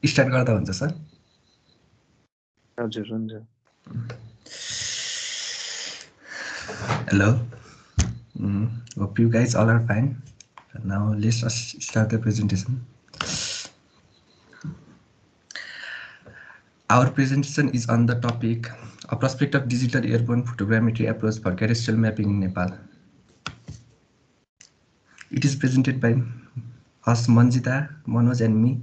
Start गर्दा हुन्छ sir? हजुर हुन्छ। Hello. Hope you guys all are fine. Now let's start the presentation. Our presentation is on the topic a prospective digital airborne photogrammetry approach for cadastral mapping in Nepal. It is presented by us, Manjita, Manoj and me.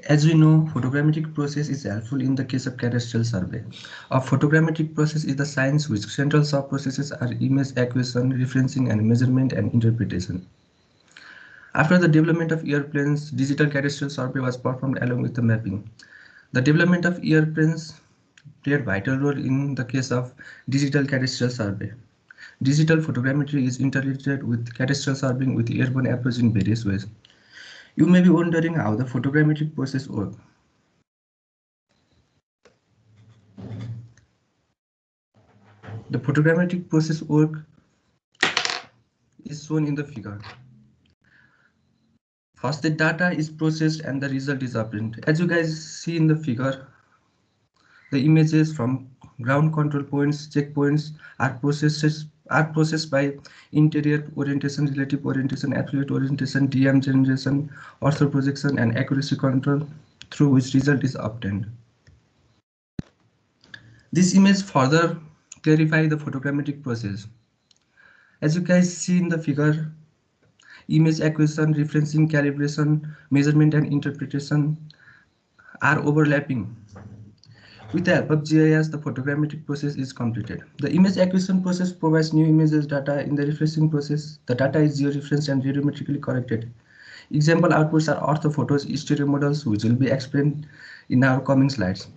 As we know, photogrammetric process is helpful in the case of cadastral survey. A photogrammetric process is the science which central sub-processes are image acquisition, referencing and measurement and interpretation. After the development of airplanes, digital cadastral survey was performed along with the mapping. The development of airplanes played a vital role in the case of digital cadastral survey. Digital photogrammetry is interrelated with cadastral surveying with airborne approach in various ways. You may be wondering how the photogrammetric process works. The photogrammetric process work is shown in the figure. First, the data is processed and the result is obtained. As you guys see in the figure, the images from ground control points, checkpoints are processed by interior orientation, relative orientation, absolute orientation, DM generation, ortho projection, and accuracy control, through which result is obtained. This image further clarify the photogrammetric process. As you guys see in the figure, image acquisition, referencing, calibration, measurement, and interpretation are overlapping. With the help of GIS, the photogrammetric process is completed. The image acquisition process provides new images data. In the referencing process, the data is geo-referenced and radiometrically corrected. Example outputs are orthophotos, stereo models, which will be explained in our coming slides.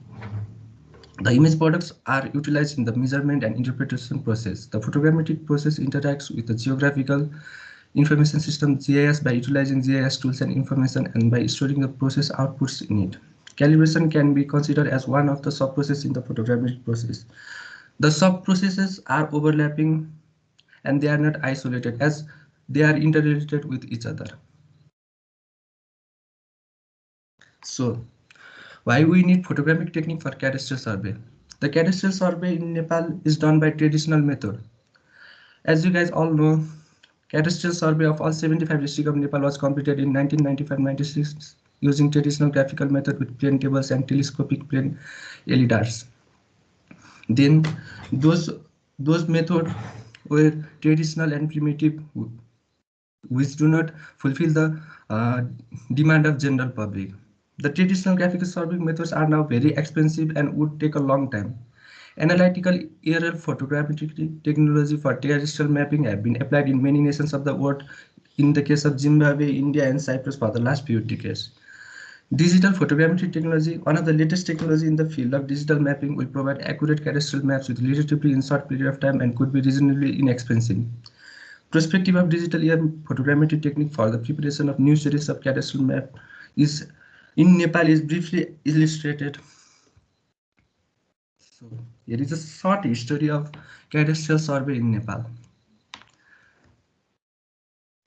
The image products are utilized in the measurement and interpretation process. The photogrammetric process interacts with the geographical information system GIS by utilizing GIS tools and information and by storing the process outputs in it. Calibration can be considered as one of the sub-processes in the photogrammetric process. The sub-processes are overlapping and they are not isolated as they are interrelated with each other. So, why we need photogrammetric technique for cadastral survey? The cadastral survey in Nepal is done by traditional method. As you guys all know, cadastral survey of all 75 districts of Nepal was completed in 1995-96 using traditional graphical method with plane tables and telescopic plane LIDARs. Then those methods were traditional and primitive, which do not fulfill the demand of general public. The traditional graphical survey methods are now very expensive and would take a long time. Analytical aerial photogrammetry technology for terrestrial mapping have been applied in many nations of the world, in the case of Zimbabwe, India, and Cyprus for the last few decades. Digital photogrammetry technology, one of the latest technology in the field of digital mapping, will provide accurate cadastral maps with relatively in short period of time and could be reasonably inexpensive. Perspective of digital air photogrammetry technique for the preparation of new series of cadastral map is in Nepal is briefly illustrated. So here is a short history of cadastral survey in Nepal.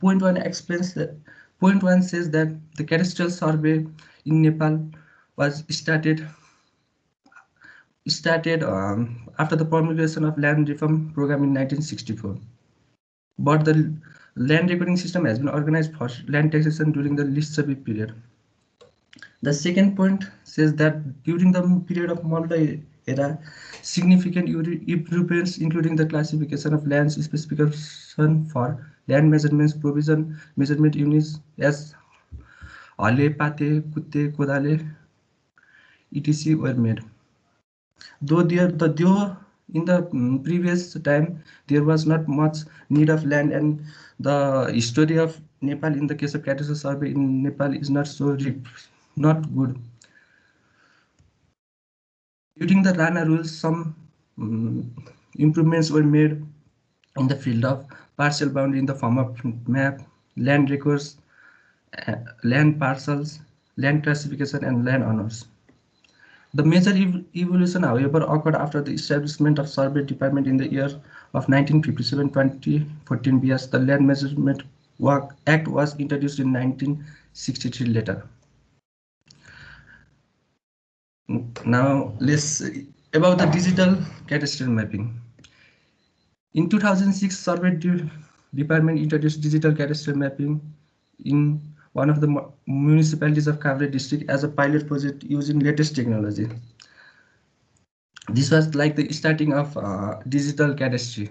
Point 1 explains that. Point 1 says that the cadastral survey in Nepal was started after the promulgation of land reform program in 1964. But the land recording system has been organized for land taxation during the Lichavi period. The second point says that during the period of Malda era, significant improvements, including the classification of lands, specification for land measurements, provision measurement units as Hale, Pate, Kutte, Kodale, etc. were made. Though in the previous time there was not much need of land, and the history of Nepal in the case of cadastral survey in Nepal is not good. During the Rana rules, some improvements were made in the field of partial boundary in the form of map, land records, land parcels, land classification, and land owners. The major evolution, however, occurred after the establishment of survey department in the year of 1957-2014 BS, the Land Measurement Act was introduced in 1963 later. Now let's about the digital cadastral mapping. In 2006, Survey Department introduced digital cadastral mapping in one of the municipalities of Kavli district as a pilot project using latest technology. This was like the starting of digital cadastry.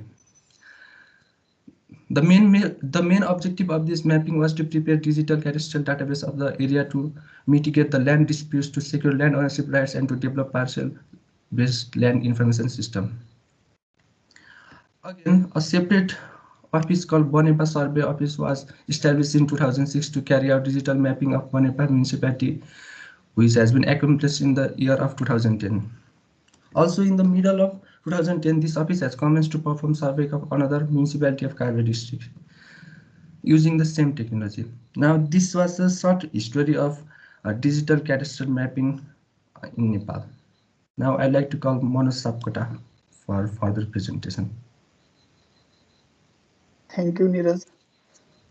The main objective of this mapping was to prepare digital cadastral database of the area to mitigate the land disputes, to secure land ownership rights, and to develop parcel-based land information system. Again, a separate office called Banepa Survey Office was established in 2006 to carry out digital mapping of Banepa municipality, which has been accomplished in the year of 2010. Also, in the middle of 2010, this office has commenced to perform survey of another municipality of Karve district using the same technology. Now, this was a short history of digital cadastral mapping in Nepal. Now, I'd like to call Manoj Sapkota for further presentation. Thank you, Neeraj.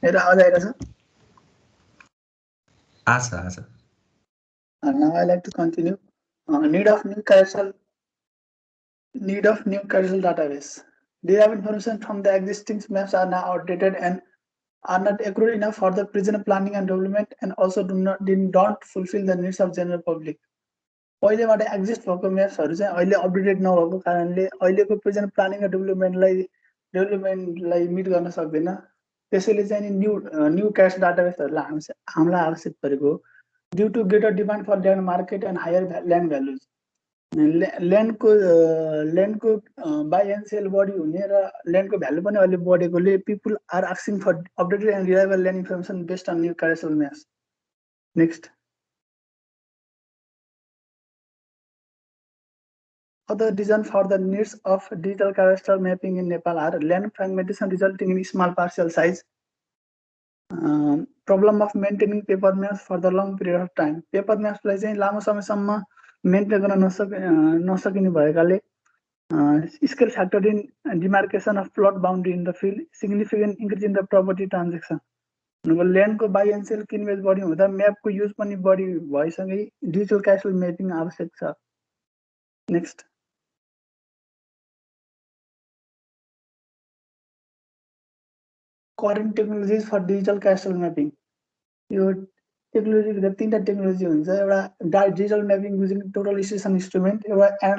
मेरा आवाज आएगा sir? Asha. Now I like to continue. Need of new cadastral database. Data information from the existing maps are now outdated and are not accurate enough for the present planning and development, and also don't fulfill the needs of general public. पहिलेबाट exist भएको म्याप्सहरू चाहिँ अहिले updated नभएको कारणले अहिलेको present planning र डेभलपमेन्टलाई meet गर्न सक्दैन। त्यसैले चाहिँ न्यू क्याश डाटाबेसहरूलाई हामीलाई आवश्यक परेको हो। Due to greater demand for land market and higher land values, ल्यान्डको बाई एन्ड सेल बढी हुने र ल्यान्डको भ्यालु पनि अहिले बढेकोले people are asking for updated and reliable land information based on new cadastral maps. Next, other reasons for the needs of digital cadastral mapping in Nepal are land fragmentation resulting in small parcel size, problem of maintaining paper maps for the long period of time. Paper maps लाई चाहिँ लामो समयसम्म maintain गर्न नसकिने भएकाले scale factor in demarcation of plot boundary in the field, significant increase in the property transaction. ल्यान्डको buy and sell किनबेच बढी हुँदा म्यापको युज पनि बढी भइसँगै डिजिटल क्याडास्ट्रल म्यापिङ आवश्यक छ। Next, current technologies for digital cadastral mapping. यो टेक्नोलोजी भित्र तीनटा टेक्नोलोजी हुन्छ। एउटा digital mapping using total station instrument, एउटा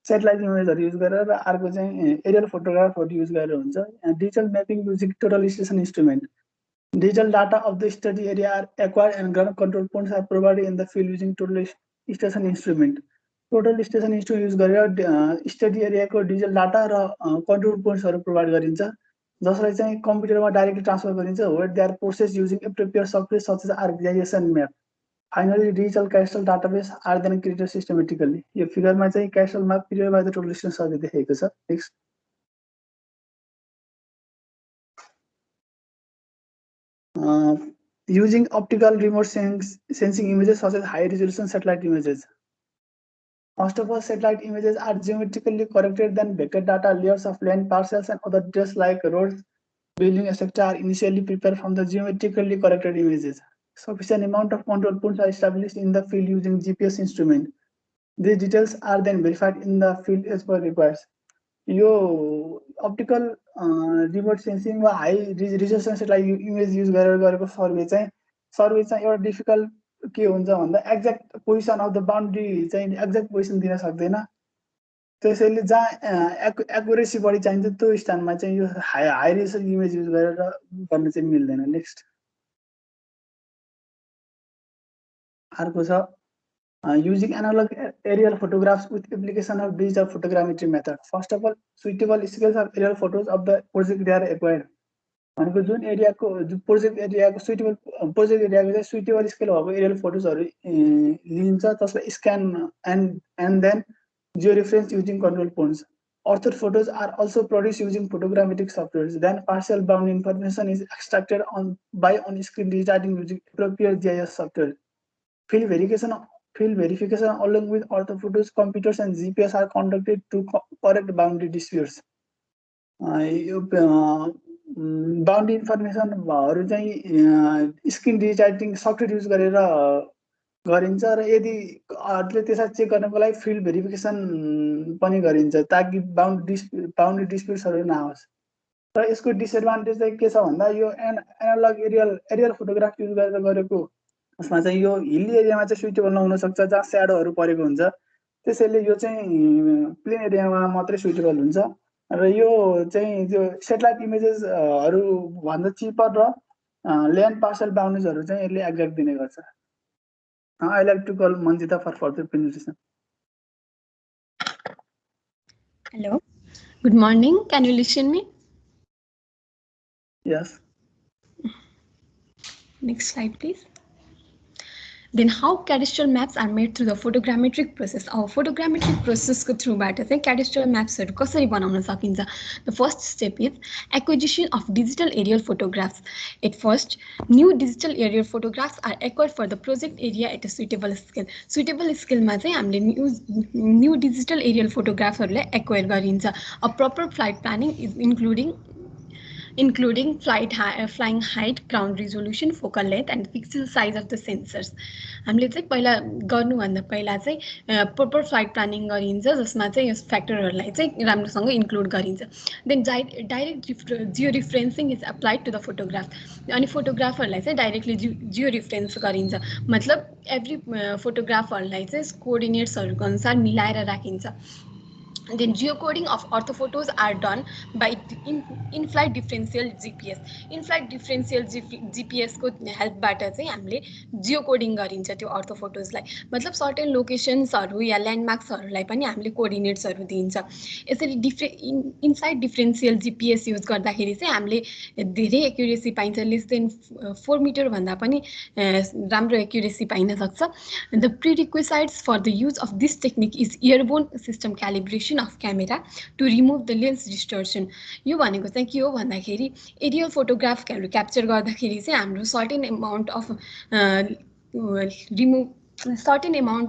सेटेलाइट इमेजहरू युज गरेर, र अर्को चाहिँ एरियल फोटोग्राफहरू युज गरेर हुन्छ। Digital mapping using total station instrument, digital data of the study area are acquired and ground control points are provided in the field using total station instrument. Total station instrument use गरेर study एरियाको digital data र control पोइन्ट्सहरू provide गरिन्छ, जसलाई चाहिँ कम्प्युटरमा directly transfer गरिन्छ, where they are process using appropriate software such as ArcGIS and map. Finally digital cadastral database are then created systematically. यो फिगरमा चाहिँ cadastral map period by the total distance survey देखेको छ। Next, using optical remote sensing images such as high resolution satellite images. First of all, satellite images are geometrically corrected, then vector data, layers of land parcels and other details like roads, building, etc. are initially prepared from the geometrically corrected images. Sufficient amount of control points are established in the field using GPS instrument. These details are then verified in the field as per requires. यो optical remote sensing वा high resolution satellite image use गरेर गरेको survey चाहिँ एउटा difficult के हुन्छ भन्दा exact position of the boundary चाहिँ एक्ज्याक्ट पोजिसन दिन सक्दैन। त्यसैले जहाँ एक्युरेसी बढी चाहिन्छ त्यो स्थानमा चाहिँ यो हाई रिजोल्युसन इमेज युज गरेर गर्न चाहिँ मिल्दैन। नेक्स्ट, अर्को छ using analog aerial photographs with application of digital photogrammetry method. First of all, suitable scales of aerial photos of the project area are acquired. भनेको जुन एरियाको प्रोजेक्ट एरियाको सुइटेबल स्केल भएको एरियल फोटोजहरू लिन्छ, त्यसलाई scan and then geo reference using control points. Ortho photos are also produced using photogrammetric software. Then partial bound information is extracted by on-screen retargeting using appropriate GIS software. Field verification along with ortho photos, computers and GPS are conducted to correct boundary disputes. यो boundary इन्फर्मेसनहरू चाहिँ screen रिटाइटिङ software use गरेर गरिन्छ र यदि त्यसलाई check गर्नको लागि field verification पनि गरिन्छ ताकि बाउन्ड्री डिस्प्युट्सहरू नआओस्। र यसको डिसएडभान्टेज चाहिँ के छ भन्दा यो एनालग एरियल फोटोग्राफ युज गरेर गरेको उसमा चाहिँ यो हिल्ली एरियामा चाहिँ सुइटेबल नहुन सक्छ जहाँ स्याडोहरू परेको हुन्छ। त्यसैले यो चाहिँ प्लेन एरियामा मात्रै सुइटेबल हुन्छ र यो चाहिँ त्यो सेटेलाइट इमेजेसहरू भन्दा चिपर र ल्यान्ड पार्सल बाउन्ड्रिजहरू चाहिँ यसले एक्ज्याक्ट दिने गर्छ। I like to call Manjita for further presentation. Hello, good morning. Can you listen me? Yes. Next slide, please. Then how cadastral maps are made through the photogrammetric process. Our photogrammetric process को throughबाट चाहिँ cadastral maps-हरु कसरी बनाउन सकिन्छ. The first step is acquisition of digital aerial photographs. At first, new digital aerial photographs are acquired for the project area at a suitable scale. Suitable scale मा चाहिँ हामीले new digital aerial photographs-हरुलाई acquire गरिन्छ. A proper flight planning is including flying height, ground resolution, focal length and pixel size of the sensors. हामीले चाहिँ पहिला गर्नुभन्दा पहिला चाहिँ proper flight planning गरिन्छ जसमा चाहिँ यस फ्याक्टरहरुलाई चाहिँ राम्रोसँग इन्क्लुड गरिन्छ. Then direct georeferencing is applied to the photograph. अनि फोटोग्राफरलाई चाहिँ डाइरेक्टली जियोरेफरेन्स गरिन्छ. मतलब एभ्री फोटोग्राफरलाई चाहिँ कोअर्डिनेट्सहरुको अनुसार मिलाएर राखिन्छ. Then geocoding of orthophotos are done by in-flight differential GPS. In-flight differential GPS को हेल्पबाट चाहिँ हामीले geocoding गरिन्छ त्यो orthophotos-लाई. मतलब सर्टेन लोकेशन्सहरु या ल्यान्डमार्क्सहरुलाई पनि हामीले कोअर्डिनेट्सहरु दिन्छ. यसरी in-flight differential GPS युज गर्दाखेरि चाहिँ हामीले धेरै एक्युरेसी पाइन्छ. लेस देन 4 मिटर भन्दा पनि राम्रो एक्युरेसी पाइन सक्छ. The prerequisites for the use of this technique is airborne system calibration of camera to remove the lens distortion. यो भनेको चाहिँ के हो भन्दाखेरि एरियल फोटोग्राफहरु क्याप्चर गर्दाखेरि चाहिँ हाम्रो सर्टेन अमाउन्ट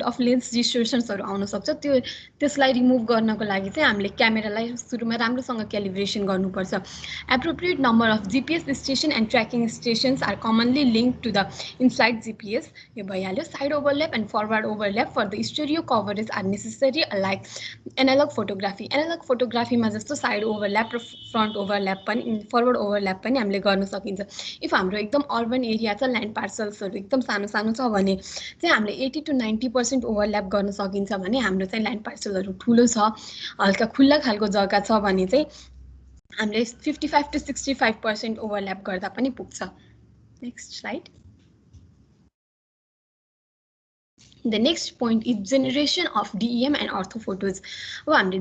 अफ लेन्स डिस्टोर्सन्सहरु आउन सक्छ. त्यसलाई रिमुभ गर्नको लागि चाहिँ हामीले क्यामेरालाई सुरुमा राम्रोसँग क्यालिब्रेसन गर्नुपर्छ. Appropriate number of GPS station and tracking stations are commonly linked to the in-flight GPS. यो भइहाल्यो. Side overlap and forward overlap for the stereo coverage are necessary like analog photography. Analog photography मा जस्तो side overlap र front overlap पनि forward overlap पनि हामीले गर्न सकिन्छ. If हाम्रो एकदम अर्बन एरिया छ ल्यान्ड पार्सल्सहरु एकदम सानो सानो छ भने चाहिँ हामीले 80 to 90% ओभरल्याप गर्न सकिन्छ भने हाम्रो चाहिँ ल्यान्ड पार्सलहरु ठुलो छ हल्का खुल्ला खालको जग्गा छ भने चाहिँ हामीले 55 to 65% ओभरल्याप गर्दा पनि पुग्छ. Next slide. The next point is generation of DEM and orthophotos. अब हामीले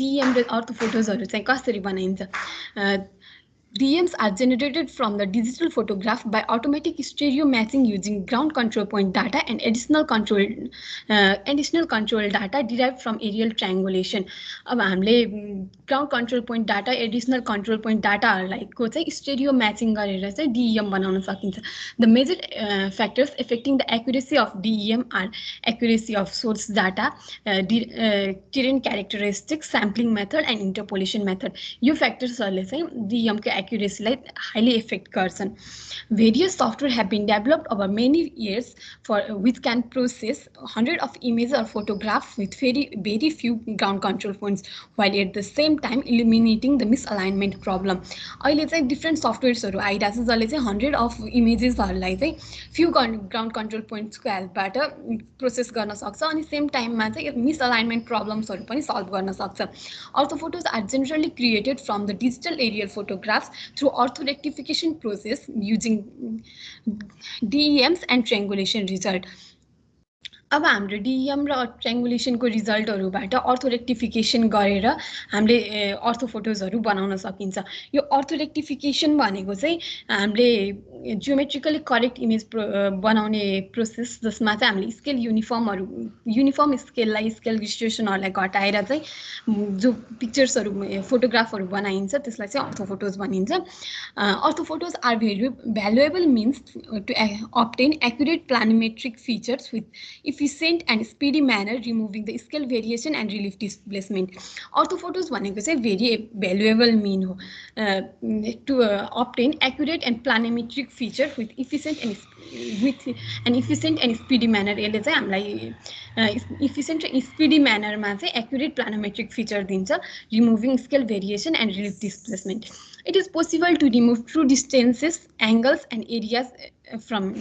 DEM र orthophotos-हरु चाहिँ कसरी बनाइन्छ. DMs are generated from the digital photograph by automatic stereo matching using ground control point data and additional control data derived from aerial triangulation. अब हामीले ground control point data, additional control point data हरुलाई को चाहिँ stereo matching गरेर चाहिँ DEM बनाउन सकिन्छ. The major factors affecting the accuracy of DEM are accuracy of source data, terrain characteristics, sampling method and interpolation method. यो फ्याक्टर्सहरुले चाहिँ DEM को accuracy like highly affect person. Various software have been developed over many years for which can process hundreds of images or photographs with very few ground control points while at the same time eliminating the misalignment problem. अहिले चाहिँ different softwaresहरु आइराछ जसले चाहिँ 100 of imagesहरुलाई चाहिँ few ground control points को हेल्पबाट process गर्न सक्छ अनि same टाइममा चाहिँ misalignment problemsहरु पनि सल्भ गर्न सक्छ. Orthophotos are generally created from the digital aerial photographs through orthorectification process using DEMs and triangulation result. अब हाम्रो DEM र ट्रायंगुलेसन को रिजल्टहरुबाट अर्थो रेक्टिफिकेसन गरेर हामीले अर्थोफोटोजहरु बनाउन सकिन्छ. यो अर्थो रेक्टिफिकेसन भनेको चाहिँ हामीले जियोमेट्रिकली करेक्ट इमेज बनाउने प्रोसेस जसमा चाहिँ हामीले स्केल युनिफर्म स्केललाई स्केल डिस्टोर्सनहरुलाई घटाएर चाहिँ जो पिक्चर्सहरु फोटोग्राफहरु बनाइन्छ त्यसलाई चाहिँ अर्थोफोटोज भनिन्छ. Orthophotos are very valuable means to obtain accurate planimetric features with efficient and speedy manner, removing the scale variation and relief displacement. Orthophotos भनेको चाहिँ very valuable mean हो to obtain accurate and planimetric feature with efficient and speedy manner. यसले चाहिँ हामीलाई efficient र speedy manner मा चाहिँ accurate planimetric feature दिन्छ, removing scale variation and relief displacement. It is possible to remove true distances, angles and areas from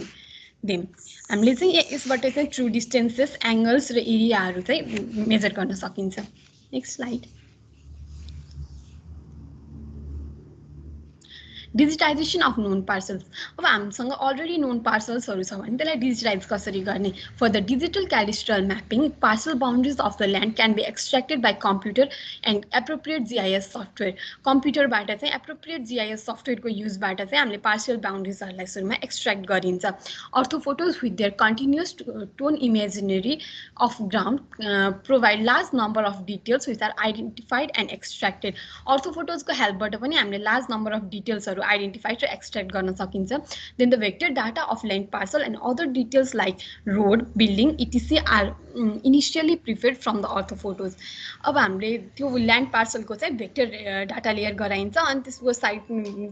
them. हामीले चाहिँ यसबाट चाहिँ true distances, angles र एरियाहरु चाहिँ मेजर गर्न सकिन्छ. Next slide. Digitization of known parcels. अब हामीसँग already known parcelsहरु छ भने त्यसलाई digitize कसरी गर्ने? For the digital cadastral mapping, parcel boundaries of the land can be extracted by computer and appropriate GIS software. Computer बाट चाहिँ appropriate GIS software को use बाट चाहिँ हामीले parcel boundaries हरुलाई सुरुमा extract गरिन्छ. Orthophotos with their continuous tone imagery of ground provide large number of details which are identified and extracted. Orthophotos को help बाट पनि हामीले large number of details identify to extract गर्न सकिन्छ. Then the vector data of land parcel and other details like road, building, etc. are initially prepared from the orthophotos. अब हामीले त्यो land parcel को चाहिँ vector data layer गराइन्छ अनि त्यसको साइड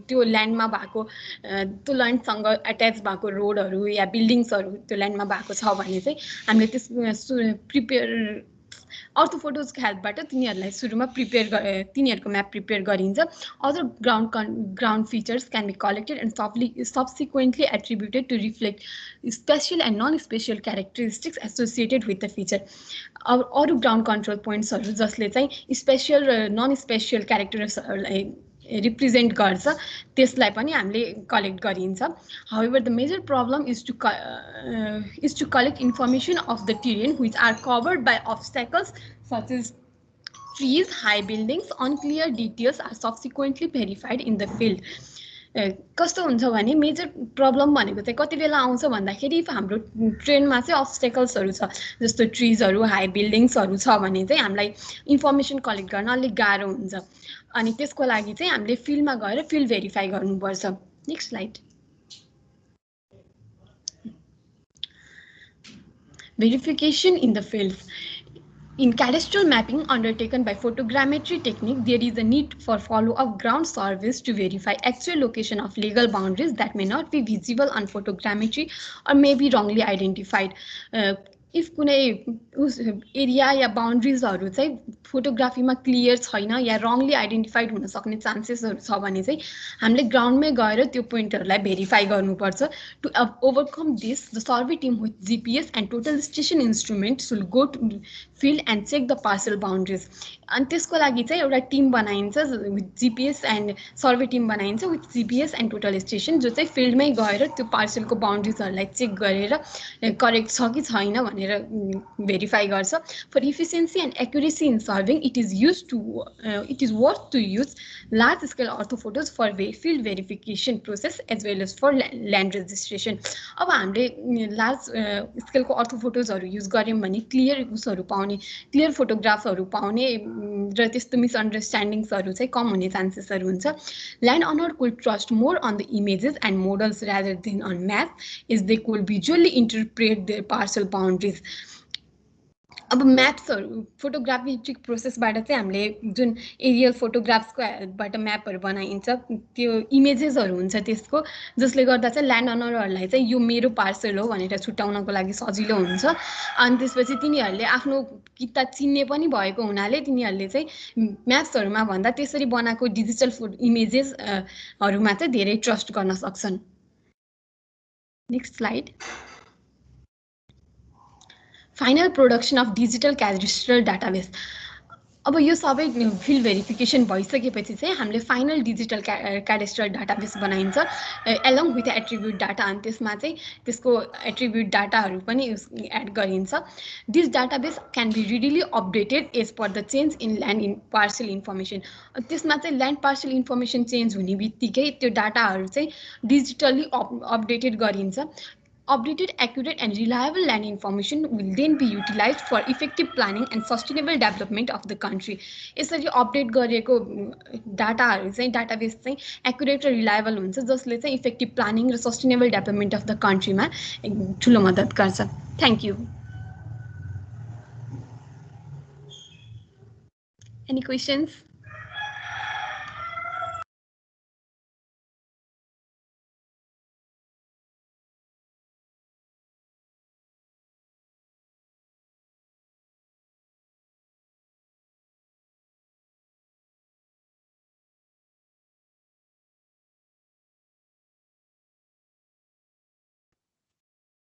त्यो land मा भएको त्यो land सँग attach भएको road हरु या buildings हरु त्यो land मा भएको छ भने चाहिँ हामीले त्यस prepare orthophotos को help बाट तिनीहरुलाई सुरुमा तिनीहरुको map prepare गरिन्छ. Other ground features can be collected and subsequently attributed to reflect special and non-special characteristics associated with the feature. अरु ground control points हरु जसले चाहिँ special र non-special characteristics represent गर्छ त्यसलाई पनि हामीले collect गरिन्छ. However, the major problem is to collect information of the terrain which are covered by obstacles such as trees, high buildings. Unclear details are subsequently verified in the field. कस्तो हुन्छ भने major problem भनेको चाहिँ कति बेला आउँछ भन्दाखेरि हाम्रो ट्रेनमा चाहिँ obstaclesहरु छ जस्तो ट्रीजहरु, हाई बिल्डिङ्सहरु छ भने चाहिँ हामीलाई इन्फर्मेसन कलेक्ट गर्न अलि गाह्रो हुन्छ अनि त्यसको लागि चाहिँ हामीले फिल्डमा गएर फिल्ड भेरिफाई गर्नुपर्छ. Next slide. Verification in the field. In cadastral mapping undertaken by photogrammetry technique, there is a need for follow-up ground surveys to verify actual location of legal boundaries that may not be visible on photogrammetry or may be wrongly identified. If कुनै area या बाउन्ड्रीजहरु चाहिँ फोटोग्राफीमा clear छैन या wrongly identified हुन सक्ने चान्सेसहरु छ भने चाहिँ हामीले ग्राउन्डमै गएर त्यो पोइन्टहरुलाई भेरिफाई गर्नुपर्छ. To overcome this, the survey team with GPS and total station instruments will go to field and check the parcel boundaries. अनि त्यसको लागि चाहिँ एउटा टिम बनाइन्छ with GPS and survey team बनाइन्छ with GPS and total station जो चाहिँ फिल्डमै गएर त्यो पार्सलको बाउन्ड्रीजहरुलाई चेक गरेर करेक्ट छ कि छैन भनेर भेरिफाई गर्छ. For efficiency and accuracy in solving, it is worth to use large scale orthophotos for field verification process as well as for land registration. अब हामीले लार्ज स्केलको orthophotos युज गर्यौं भने क्लियर उसहरु पाउने, क्लियर फोटोग्राफहरु पाउने र त्यस्तो मिसअन्डरस्ट्यान्डिङ्सहरु चाहिँ कम हुने चान्सेसहरु हुन्छ. Land owner could trust more on the images and models rather than on maps as they could visually interpret their parcel boundaries. अब म्याप्सहरु फोटोग्राफिक प्रोसेसबाट चाहिँ हामीले जुन एरियल फोटोग्राफ्सको हेल्पबाट म्यापहरु बनाइन्छ त्यो इमेजेसहरु हुन्छ त्यसको जसले गर्दा चाहिँ ल्यान्ड ओनरहरुलाई चाहिँ यो मेरो पार्सल हो भनेर छुटाउनको लागि सजिलो हुन्छ. अनि त्यसपछि तिनीहरुले आफ्नो किता चिन्ने पनि भएको हुनाले तिनीहरुले चाहिँ म्याप्सहरुमा भन्दा त्यसरी बनाएको डिजिटल इमेजेस हरुमा चाहिँ धेरै ट्रस्ट गर्न सक्छन्. Next slide. Final production of digital cadastral database. अब यो सबै फिल्ड भेरिफिकेसन भइसकेपछि चाहिँ हामीले फाइनल डिजिटल क्याडेस्ट्रल डाटाबेस बनाइन्छ along with एट्रिब्युट डाटा अनि त्यसमा चाहिँ त्यसको एट्रिब्युट डाटाहरु पनि एड गरिन्छ. This database can be readily updated as per the change in land parcel information. त्यसमा चाहिँ ल्यान्ड पार्सल इन्फर्मेसन चेन्ज हुने बित्तिकै त्यो डाटाहरु चाहिँ डिजिटली अपडेटेड गरिन्छ. Updated, accurate and reliable land information will then be utilized for effective planning and sustainable development of the country. यसरी update गरेको डाटाहरु चाहिँ डाटाबेस चाहिँ एक्युरेट र रिलायबल हुन्छ जसले चाहिँ इफेक्टिभ प्लानिङ र सस्टेनेबल डेभलपमेन्ट अफ द कन्ट्रीमा ठूलो मद्दत गर्छ. Thank you. Any questions?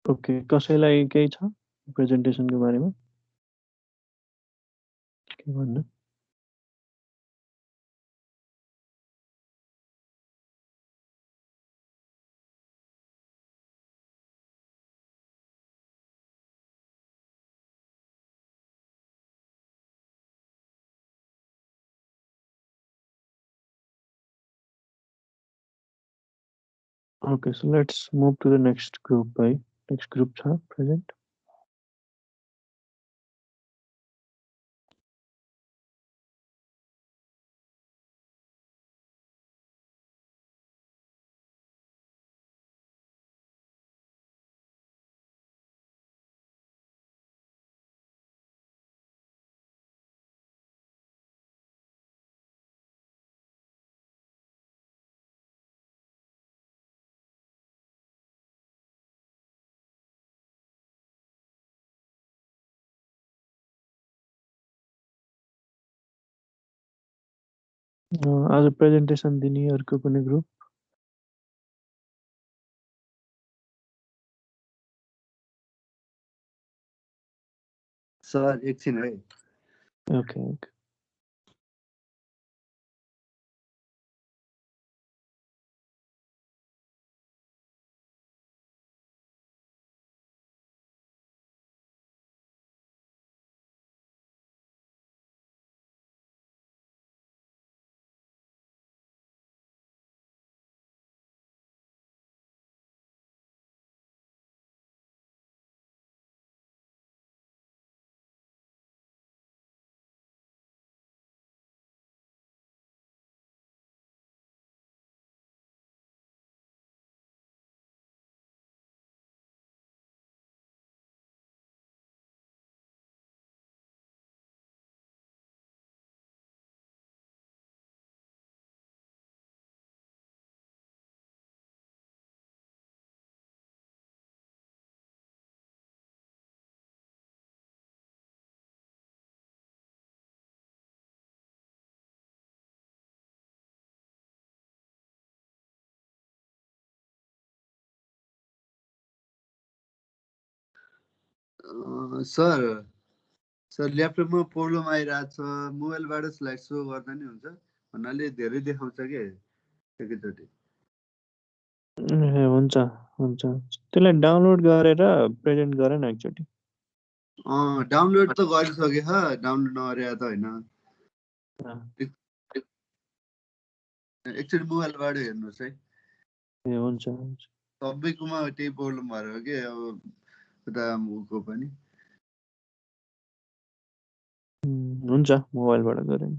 Okay, कसैलाई केही छ प्रेजेन्टेसनको बारेमा के भन्नु? Okay, so let's move to the next group. Next group छ present. आज प्रेजेन्टेसन दिने अर्को कुनै ग्रुप? सर एकछिन है। ओके ओके सर सर ल्यापटपमा प्रब्लम आइरहेछ, मोबाइलबाट स्लाइड सो गर्दा नि हुन्छ भन्नाले धेरै देखाउँछ के एकैचोटि। ए हुन्छ हुन्छ त्यसलाई डाउनलोड गरेर प्रेजेन्ट गर न एकचोटि। डाउनलोड त गरिसके डाउनलोड नगरे त होइन। एकचोटि मोबाइलबाट हेर्नुहोस् है। ए हुन्छ हुन्छ सबैकोमा त्यही प्रब्लम भएर हो कि अब उता को पनि। हुन्छ मोबाइलबाट गरे नि।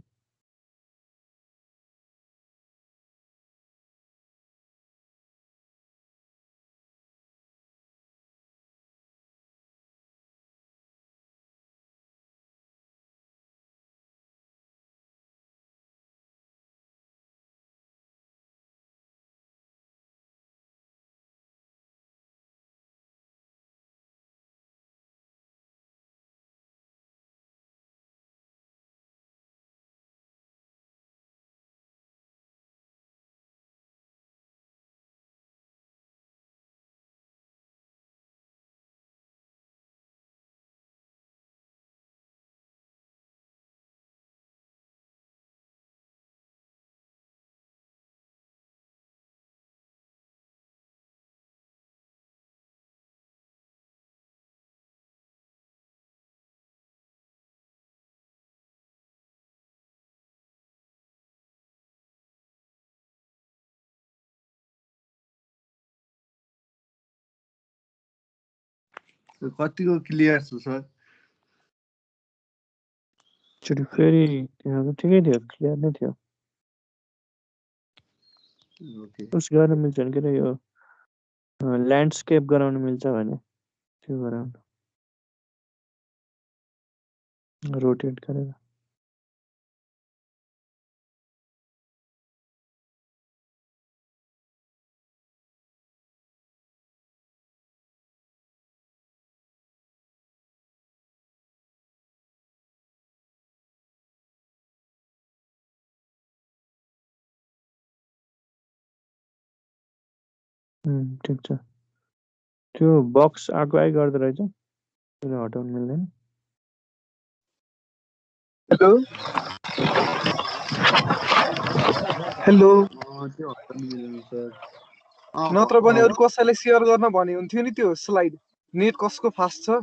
कतिको क्लियर छ सर? एकचोटि फेरि त्यहाँ ठिकै थियो, क्लियर नै थियो। उस गर्न मिल्छ भने के अरे यो ल्यान्डस्केप गराउन मिल्छ भने त्यो गराउनु, रोटेट गरेर। ठिक छ। त्यो बक्स आगै गर्दो रहेछ, त्यसलाई हटाउनु मिल्दैन। हेलो हेलो त्यो हटाउनु मिल्दैन सर। नत्र भने अरू कसैलाई सेयर गर्न भने हुन्थ्यो नि त्यो स्लाइड। नेट कसको फास्ट छ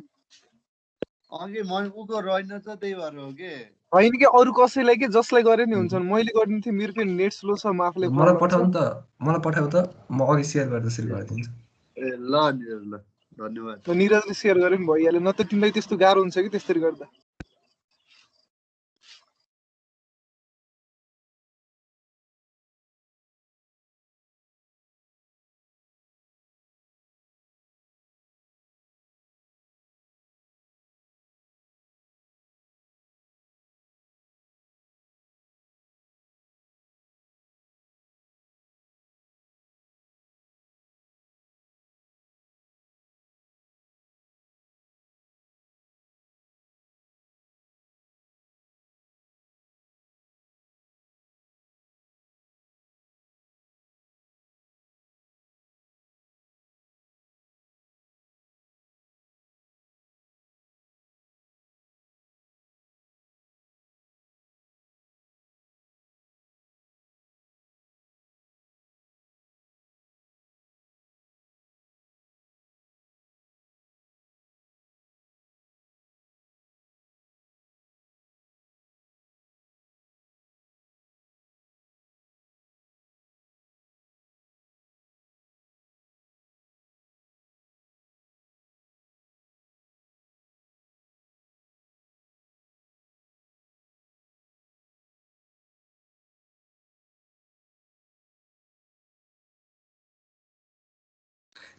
अघि उको रहेन त त्यही भएर हो के। होइन कि अरू कसैलाई के जसलाई गरे नि हुन्छ मैले गर्ने थिएँ। मेरो फेरि नेट स्लो छ, म आफूलाई मलाई प्रब्लम छ। पठाउनु त, मलाई पठाउ त, म अघि सेयर गर्दैछु गरिदिन्छु। ए ल निरज ल, धन्यवाद। त निरजले सेयर गरे पनि भइहाल्यो, न त तिमीलाई त्यस्तो गाह्रो हुन्छ कि त्यसरी गर्दा।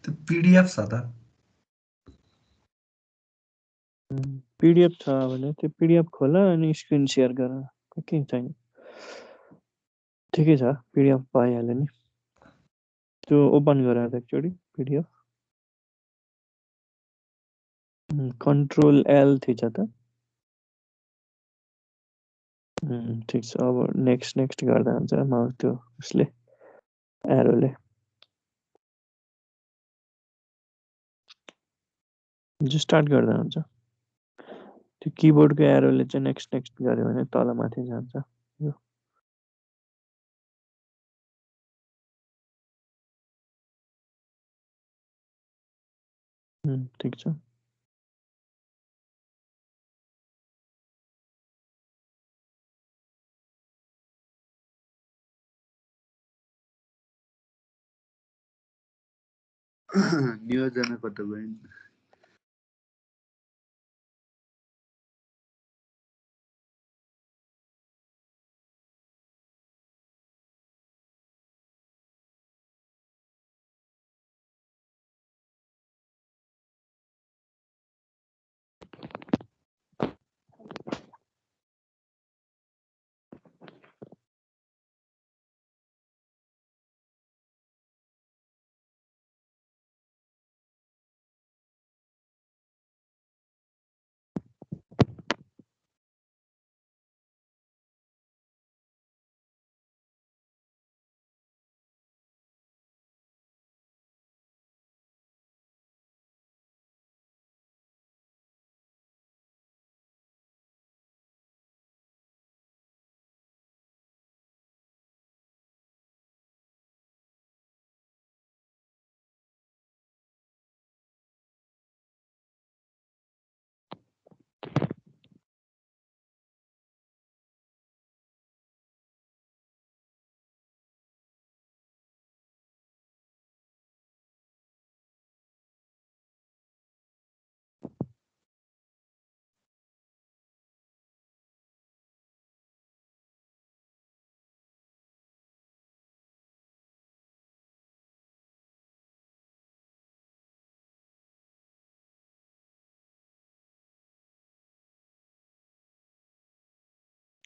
त्यो पिडिएफ छ त। पिडिएफ छ भने त्यो पिडिएफ खोल अनि स्क्रिन सेयर गर, केही छैन। ठिकै छ, पिडिएफ भइहाल्यो नि। त्यो ओपन गर एकचोटि पिडिएफ। कन्ट्रोल एल थिच त। ठिक छ, अब नेक्स्ट नेक्स्ट गर्दा हुन्छ माउस त्यो उसले एरोले जो स्टार्ट गर्दा हुन्छ। त्यो किबोर्डको एरोले चाहिँ नेक्स्ट नेक्स्ट गर्यो भने तल माथि जान्छ यो। ठिक छ। नियोजना कता गइन्?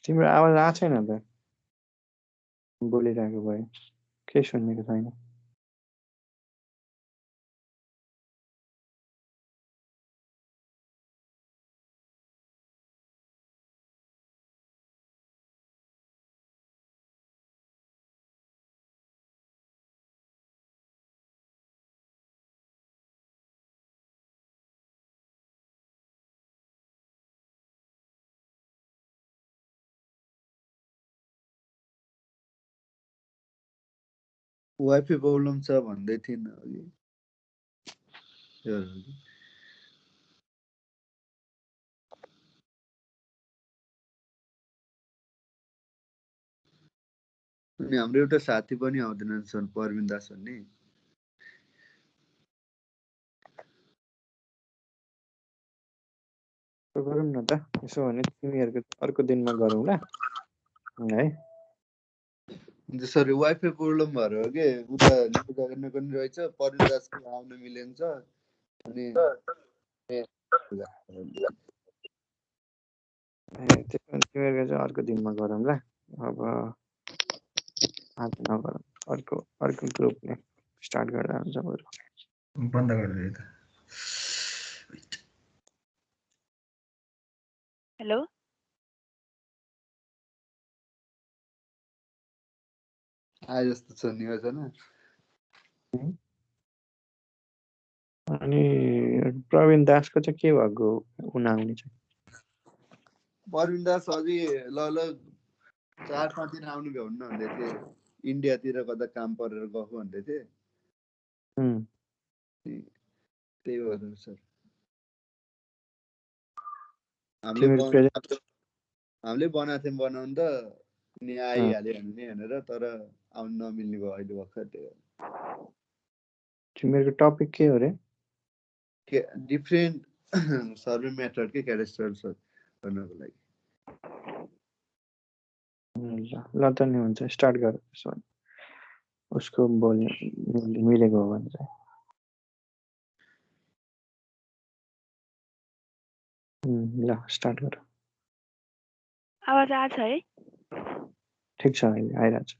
तिम्रो आवाज आएको छैन त, बोलिरहेको भए केही सुनेको छैन। वाइफाई प्रब्लम छ भन्दै थिइन् अघि अनि हाम्रो एउटा साथी पनि आउँदैनन् सर परविन दास भन्ने गरौँ न त यसो भने तिमीहरूको अर्को दिनमा गरौँला है सर वाइफाई प्रब्लम भएर हो के उता गर्ने पनि रहेछ परविन दासको आउन मिलेन छ अनि तिमीहरूको चाहिँ अर्को दिनमा गरौँला अब आज नगरौँ अर्को ग्रुपले स्टार्ट गर्दा हुन्छ बरु बन्द गरिदिए त हेलो आए जस्तो छ नियोजना अनि प्रवीण दासको चाहिँ के भएको उनीहरूले चाहिँ परविन दास अझै ल 4-5 दिन आउनु भ्याउन्न भन्दै थिए इन्डियातिर कता काम परेर गएको भन्दै थिए त्यही भएर सर हामीले बनाएको थियौँ बनाउनु त अनि आइहाल्यो भनेर तर आउनु नमिल्ने भयो अहिले भर्खर त्यही तिमीहरूको टपिक के हो रे डिफ्रेन्ट सर्भे मेथड के क्यारेक्टर गर्नको लागि ल त नि हुन्छ स्टार्ट गर त्यसो भने उसको बोल्ने मिलेको हो भने चाहिँ ल स्टार्ट गर आवाज आछ है ठिक छ अहिले आइरहेछ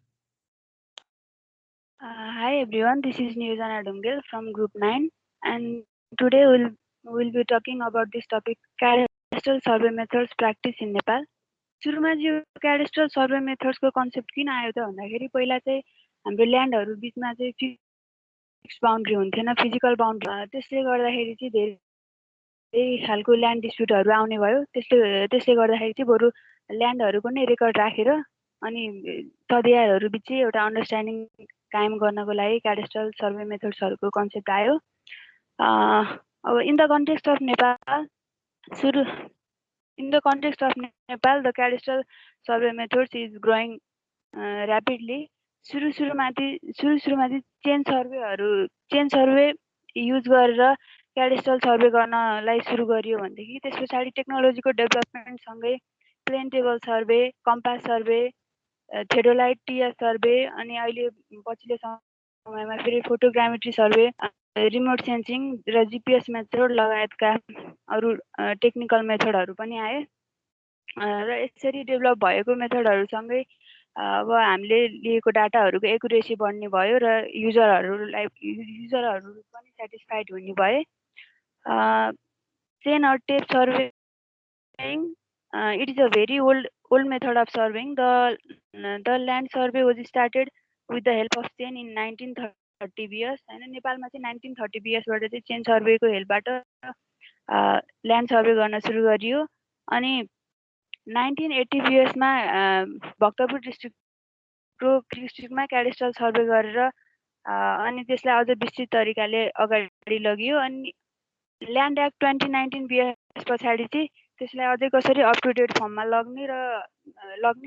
Hi everyone, this is Niyojana Dungel from Group 9 and today we'll be talking about this topic cadastral survey methods practice in Nepal. सुरुमा चाहिँ यो cadastral survey methods को कन्सेप्ट किन आयो त भन्दाखेरि पहिला चाहिँ हाम्रो ल्यान्डहरु बीचमा चाहिँ फिक्स बाउन्ड्री हुन्थेन फिजिकल बाउन्ड्री त्यसले गर्दाखेरि चाहिँ धेरै खालको ल्यान्ड डिस्प्युटहरु आउने भयो त्यसले गर्दाखेरि चाहिँ बरु ल्यान्डहरुको नै रेकर्ड राखेर अनि तथ्याहरु बीच एउटा अन्डरस्ट्यान्डिङ कायम गर्नको लागि cadastral survey methodsहरुको कन्सेप्ट आयो अब in the context of Nepal the cadastral survey methods is growing rapidly सुरुमा चाहिँ चेन सर्वे युज गरेर cadastral सर्वे गर्नलाई सुरु गरियो भनेदेखि त्यसपछि टेक्नोलोजीको डेभलपमेन्ट सँगै plane table survey compass survey theodolite TS survey अनि अहिले पछिल्लो समयमा फेरि फोटोग्रामेट्री सर्वे रिमोट सेन्सिङ र जीपीएस मेथड लगायतका अरु टेक्निकल मेथडहरु पनि आए र यसरी डेभलप भएको मेथडहरुसँगै अब हामीले लिएको डाटाहरुको एक्युरेसी बढ्ने भयो र युजरहरु पनि स्याटिस्फाइड हुने भए chain or tape surveying it is a very old method of surveying. The land survey was started with the help of chain in 1930 BS and नेपालमा चाहिँ 1930 BS बाट चाहिँ चेन सर्वेको हेल्पबाट ल्यान्ड सर्वे गर्न सुरु गरियो अनि 1980 BS मा भक्तपुर डिस्ट्रिक्टमा cadastral सर्वे गरेर अनि त्यसलाई अझ विस्तृत तरिकाले अगाडि लगियो अनि ल्यान्ड एक्ट 2019 BS पछाडी चाहिँ त्यसलाई अझै कसरी अप टु डेट फर्ममा लग्ने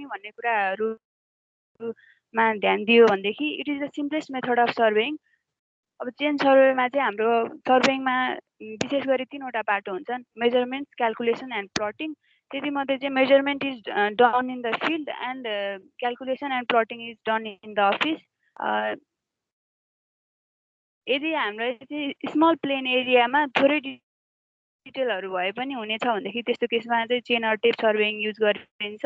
भन्ने कुराहरुमा ध्यान दियो भनेदेखि it is the simplest method of surveying अब चेन सर्वेमा चाहिँ हाम्रो सर्वेइङमा विशेष गरी तीनवटा पाटो हुन्छन् मेजरमेन्ट क्याल्कुलेसन एन्ड प्लटिङ त्यति मध्ये चाहिँ measurement is done in the field and calculation and plotting is done in the office यदि हामीलाई चाहिँ स्मल प्लेन एरियामा थोरै डिटेलहरु भए पनि हुनेछ भनेदेखि त्यस्तो केसमा चाहिँ चेन or टेप सर्वेइङ युज गरिन्छ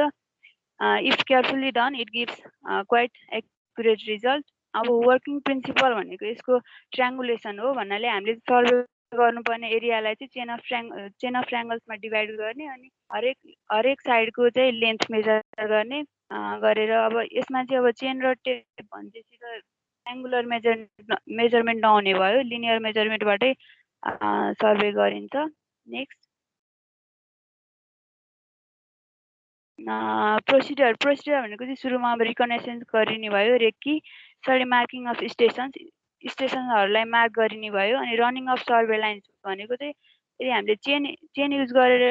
if carefully done it gives quite accurate result अब वर्किङ प्रिन्सिपल भनेको यसको ट्रायङ्गुलेसन हो भन्नाले हामीले सर्वे गर्नुपर्ने एरियालाई चाहिँ चेन अफ ट्रायङ्गल्समा डिभाइड गर्ने अनि हरेक साइडको चाहिँ लेन्थ मेजर गर्ने गरेर अब यसमा चाहिँ अब चेन र टेप भनेपछि त एंगुलर मेजरमेन्ट नहुने भयो लिनियर मेजरमेन्टबाटै सर्वे गरिन्छ नेक्स्ट प्रोसिडर भनेको चाहिँ सुरुमा अब रिकनेसेन्स गरिने भयो, रेकी, स्टडी मार्किङ अफ स्टेसनहरूलाई मार्क गरिने भयो। अनि रनिङ अफ सर्वे लाइन्स भनेको चाहिँ यदि हामीले चेन युज गरेर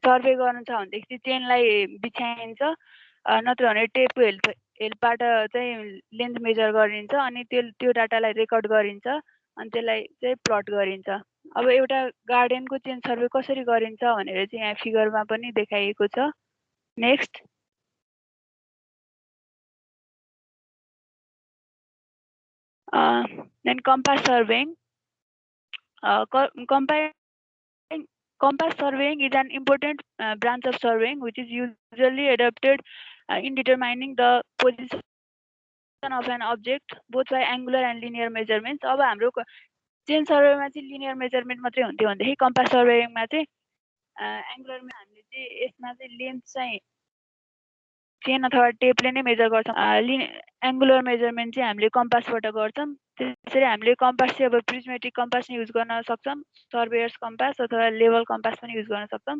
सर्वे गर्नु छ भनेदेखि चेनलाई बिछ्याइन्छ, नत्र भने टेपको हेल्पबाट चाहिँ लेन्थ मेजर गरिन्छ अनि त्यो डाटालाई रेकर्ड गरिन्छ अनि त्यसलाई चाहिँ प्लट गरिन्छ। अब एउटा गार्डनको चेन सर्वे कसरी गरिन्छ भनेर चाहिँ यहाँ फिगरमा पनि देखाइएको छ। Next, then compass surveying. Compass surveying is an important branch of surveying which is usually adopted in determining the position of an object both by angular and linear measurements. अब हाम्रो चेन सर्वेमा चाहिँ लिनियर मेजरमेन्ट मात्रै हुन्थ्यो भनेदेखि compass सर्वेमा चाहिँ एङ्गुलरमा हामीले चाहिँ यसमा चाहिँ लेन्थ चाहिँ चेन अथवा टेपले नै मेजर गर्छौँ। एङ्गुलर मेजरमेन्ट चाहिँ हामीले कम्पासबाट गर्छौँ। त्यसरी हामीले कम्पास चाहिँ अब प्रिज्मेटिक कम्पास युज गर्न सक्छौँ, सर्वेयर्स कम्पास अथवा लेभल कम्पास पनि युज गर्न सक्छौँ।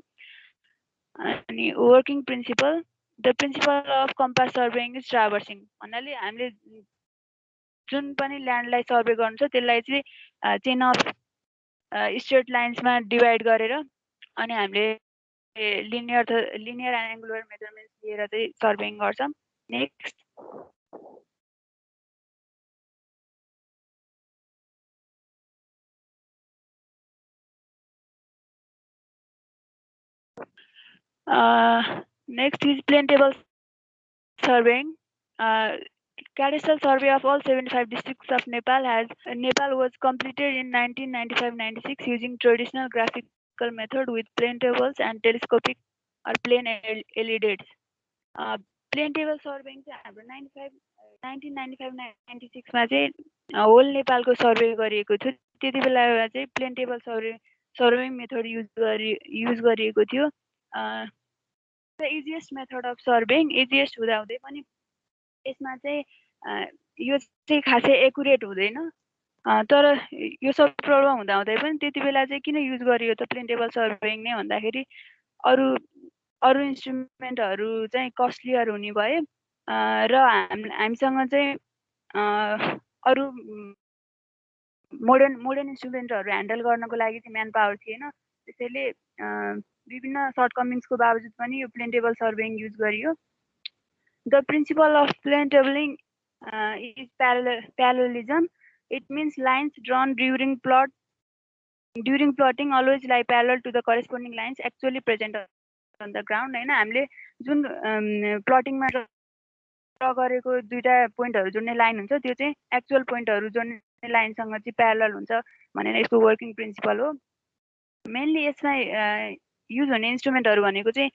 अनि working principle, the principle of compass surveying is traversing भन्नाले हामीले जुन पनि ल्यान्डलाई सर्वे गर्नु छ त्यसलाई चाहिँ चेन अफ स्ट्रेट लाइन्समा डिभाइड गरेर अनि हामीले लिनियर एन्ड एङ्गुलर मेजरमेन्ट्स लिएर चाहिँ सर्वेइङ गर्छौँ। Next, next is plane table surveying. Cadastral survey of all 75 districts of Nepal was completed in 1995-96 using traditional graphical method with plane tables and telescopic or plane LEDs. Plane table surveying चाहिँ हाम्रो 1995-96 मा चाहिँ whole नेपालको survey गरिएको थियो। त्यति बेला चाहिँ plane table surveying method use गरिएको थियो। The easiest method of surveying, easiest हुँदाहुँदै पनि यसमा चाहिँ यो चाहिँ खासै एकुरेट हुँदैन, तर यो सब प्रब्लम हुँदाहुँदै पनि त्यति बेला चाहिँ किन युज गरियो त प्लेन टेबल सर्वेइङ नै भन्दाखेरि अरू इन्स्ट्रुमेन्टहरू चाहिँ कस्टलियर हुने भए र हामीसँग चाहिँ अरू मोडर्न इन्स्ट्रुमेन्टहरू ह्यान्डल गर्नको लागि चाहिँ म्यान पावर थिएन। त्यसैले विभिन्न सर्टकमिङ्सको बावजुद पनि यो प्लेन टेबल सर्वेइङ युज गरियो। The principle of plane tabling is parallelism. It means lines drawn during plotting always lie parallel to the corresponding lines actually present on the ground. हैन, हामीले जुन प्लटिङमा ड्रा गरेको दुईटा पोइन्टहरु जोड्ने लाइन हुन्छ त्यो चाहिँ एक्चुअल पोइन्टहरु जोड्ने लाइनसँग चाहिँ प्यारलल हुन्छ भनेर यसको वर्किङ प्रिन्सिपल हो। मेनली यसमा युज हुने इन्स्ट्रुमेन्टहरु भनेको चाहिँ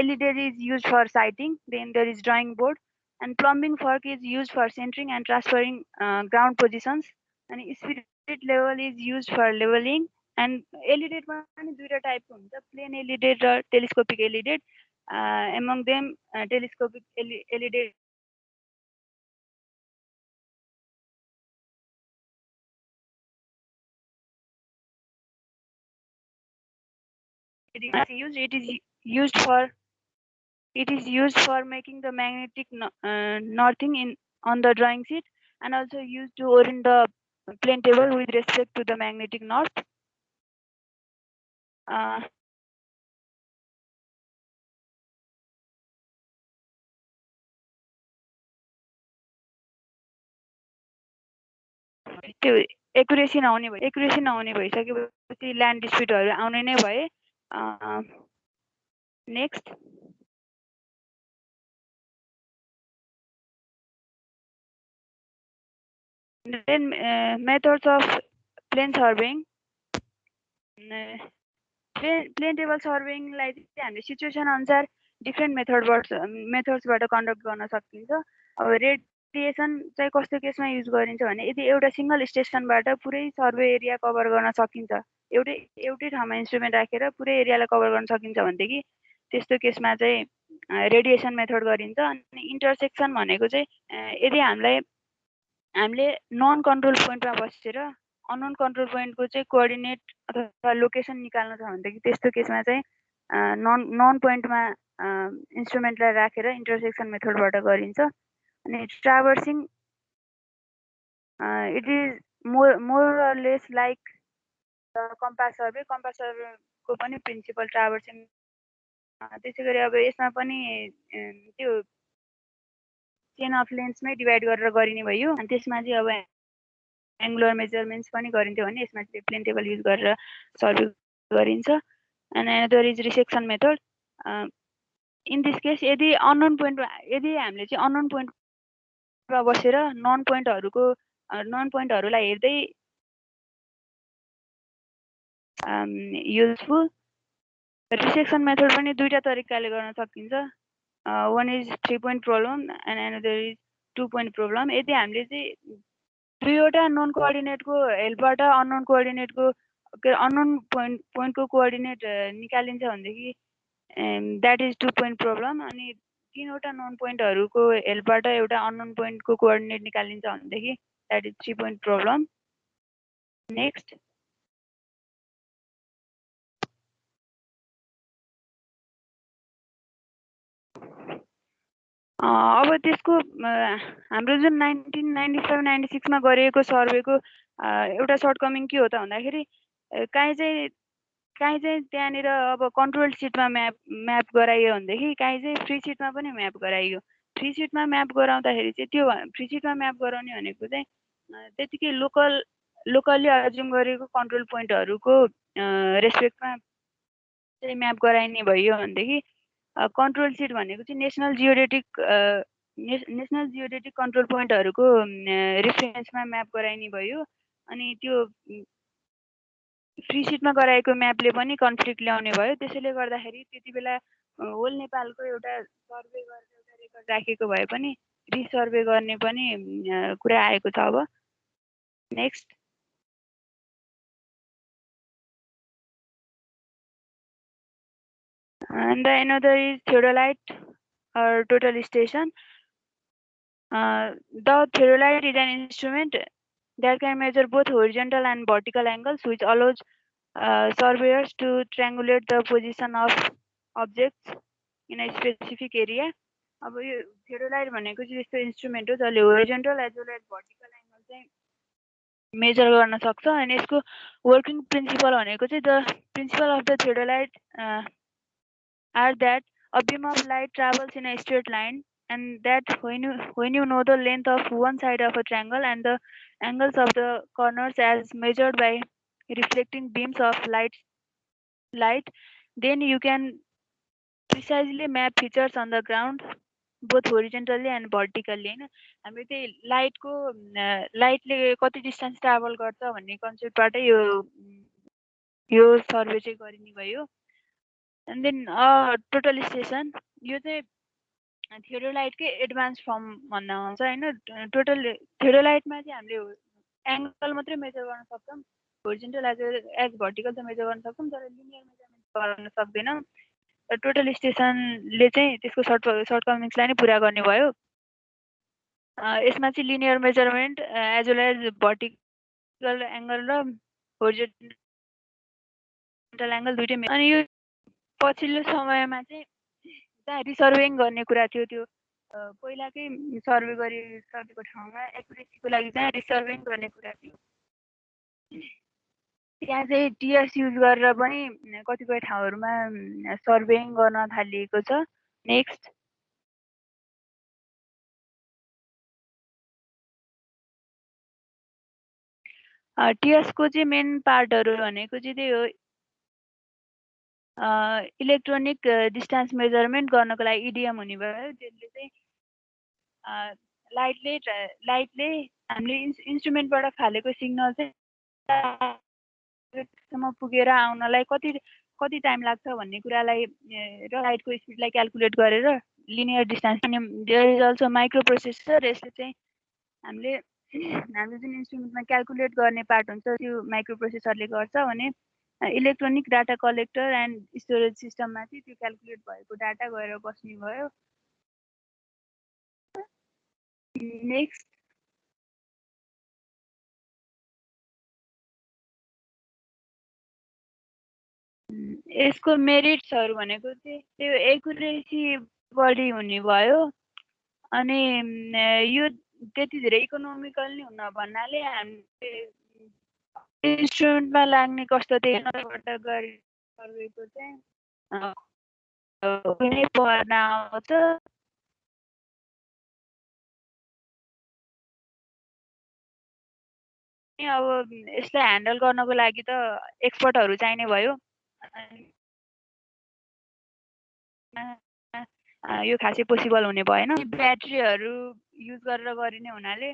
LED is used for sighting, then there is drawing board, and plumbing fork is used for centering and transferring ground positions, and spirit level is used for leveling, and LED पनि दुईटा टाइपको हुन्छ, plain LED र telescopic LED. Among them telescopic LED it is used for making the magnetic northing on the drawing sheet, and also used to orient the plane table with respect to the magnetic north. त्यो accuracy नहुने भइसकेपछि land डिस्प्युटहरु आउने नै भए। Next, then methods of plane surveying. Plane table सर्वेइङलाई चाहिँ हामीले सिचुएसन अनुसार डिफरेन्ट मेथड्सबाट कन्डक्ट गर्न सकिन्छ। अब रेडिएसन चाहिँ कस्तो केसमा युज गरिन्छ भने यदि एउटा सिंगल स्टेसनबाट पुरै सर्वे एरिया कभर गर्न सकिन्छ, एउटै ठाउँमा इन्स्ट्रुमेन्ट राखेर पुरै एरियालाई कभर गर्न सकिन्छ भनेदेखि त्यस्तो केसमा चाहिँ रेडिएसन मेथड गरिन्छ। अनि इन्टरसेक्सन भनेको चाहिँ यदि हामीले नन कन्ट्रोल पोइन्टमा बसेर अननोन कन्ट्रोल पोइन्टको चाहिँ कोअर्डिनेट अथवा लोकेसन निकाल्नु छ भनेदेखि त्यस्तो केसमा चाहिँ नन पोइन्टमा इन्स्ट्रुमेन्टलाई राखेर इन्टरसेक्सन मेथडबाट गरिन्छ। अनि traversing it is more less like compass survey. Compass सर्वेको पनि प्रिन्सिपल ट्राभर्सिङ। त्यसै गरी अब यसमा पनि त्यो चेन अफ लेन्थमै डिभाइड गरेर गरिने भयो। अनि त्यसमा चाहिँ अब एङ्गुलर मेजरमेन्ट्स पनि गरिन्थ्यो भने यसमा चाहिँ प्लेन टेबल युज गरेर सर्वे गरिन्छ। And another is resection method. In this case यदि हामीले चाहिँ अननोन पोइन्टमा बसेर नन पोइन्टहरूलाई हेर्दै युजफुल। रिसेक्सन मेथड पनि दुईटा तरिकाले गर्न सकिन्छ। One is 3 point problem and another is 2 point problem. यदि हामीले चाहिँ दुईवटा नन कोअर्डिनेटको हेल्पबाट अननोन कोअर्डिनेटको अननोन पोइन्टको कोअर्डिनेट निकालिन्छ भनेदेखि द्याट इज 2 पोइन्ट प्रब्लम। अनि तीनवटा नन पोइन्टहरूको हेल्पबाट एउटा अननोन पोइन्टको कोअर्डिनेट निकालिन्छ भनेदेखि that is 3 point problem. Next अब त्यसको हाम्रो जुन 1995-96 मा गरिएको सर्वेको एउटा सर्टकमिङ के हो त भन्दाखेरि काहीँ चाहिँ त्यहाँनिर अब कन्ट्रोल सिटमा म्याप गराइयो भनेदेखि काहीँ चाहिँ फ्री सिटमा पनि म्याप गराइयो। फ्री सिटमा म्याप गराउँदाखेरि चाहिँ त्यो फ्री सिटमा म्याप गराउने भनेको चाहिँ त्यतिकै लोकल्ली अज्युम गरेको कन्ट्रोल पोइन्टहरूको रेस्पेक्टमा चाहिँ म्याप गराइने भयो भनेदेखि कन्ट्रोल सिट भनेको चाहिँ नेसनल जियोडेटिक कन्ट्रोल पोइन्टहरूको रेफरेन्समा म्याप गराइने भयो। अनि त्यो फ्री सिटमा गराएको म्यापले पनि कन्फ्लिक्ट ल्याउने भयो। त्यसैले गर्दाखेरि त्यति बेला होल नेपालको एउटा सर्वे गरेर एउटा रेकर्ड राखेको भए पनि रिसर्वे गर्ने पनि कुरा आएको छ। अब next and another is theodolite or total station. The theodolite is an instrument that can measure both horizontal and vertical angles, which allows surveyors to triangulate the position of objects in a specific area. अब यो theodolite भनेको चाहिँ यस्तो instrument हो जसले horizontal as well as vertical angle चाहिँ measure गर्न सक्छ। अनि यसको वर्किङ प्रिन्सिपल भनेको चाहिँ the principle of the theodolite are that a beam of light travels in a straight line, and that when you know the length of one side of a triangle and the angles of the corners as measured by reflecting beams of light, then you can precisely map features on the ground both horizontally and vertically। हैन हामीले त्यही लाइटले कति distance travel गर्छ भन्ने कन्सेप्टबाटै यो survey चाहिँ गरिने भयो। एन्ड देन टोटल स्टेसन यो चाहिँ थियोडोलाइटकै एडभान्स फर्म भन्न हुन्छ हैन। टोटल थियोडोलाइटमा चाहिँ हामीले एङ्गल मात्रै मेजर गर्न सक्छौँ, होरिजोन्टल एज भर्टिकल चाहिँ मेजर गर्न सक्छौँ, तर लिनियर मेजरमेन्ट गर्न सक्दैनौँ। टोटल स्टेसनले चाहिँ त्यसको सर्टकमिङ्सलाई नै पुरा गर्ने भयो। यसमा चाहिँ linear measurement as well as vertical angle र होरिजोन्टल एङ्गल दुइटै। अनि यो पछिल्लो समयमा चाहिँ जहाँ रिसर्भिङ गर्ने कुरा थियो त्यो पहिलाकै सर्वे गरिसकेको ठाउँमा एक्युरेसीको लागि जहाँ रिसर्भिङ गर्ने कुरा थियो त्यहाँ चाहिँ टिएस युज गरेर पनि कतिपय ठाउँहरूमा सर्वेइङ गर्न थालिएको छ। नेक्स्ट टिएसको चाहिँ मेन पार्टहरू भनेको चाहिँ त्यही हो इलेक्ट्रोनिक डिस्टेन्स मेजरमेन्ट गर्नको लागि इडिएम हुने भयो। त्यसले चाहिँ लाइटले हामीले इन्स्ट्रुमेन्टबाट फालेको सिग्नल चाहिँ पुगेर आउनलाई कति टाइम लाग्छ भन्ने कुरालाई र लाइटको स्पिडलाई क्याल्कुलेट गरेर लिनियर डिस्टेन्स। अनि there is also microprocessor. यसले चाहिँ हामीले जुन इन्स्ट्रुमेन्टमा क्याल्कुलेट गर्ने पार्ट हुन्छ त्यो माइक्रो प्रोसेसरले गर्छ भने electronic data collector and storage सिस्टममा चाहिँ त्यो क्याल्कुलेट भएको डाटा गएर बस्ने भयो। नेक्स्ट यसको मेरिट्सहरू भनेको चाहिँ त्यो एकुरेसी बढी हुने भयो अनि यो त्यति धेरै इकोनोमिकल नि हुन भन्नाले हामीले इन्स्ट्रुमेन्टमा लाग्ने कस्तो त्यहीबाट गरी सर्वेको चाहिँ कुनै पर्न आउँछ अब यसलाई ह्यान्डल गर्नको लागि त एक्सपर्टहरू चाहिने भयो यो खासै पोसिबल हुने भएन ब्याट्रीहरू युज गरेर गरिने हुनाले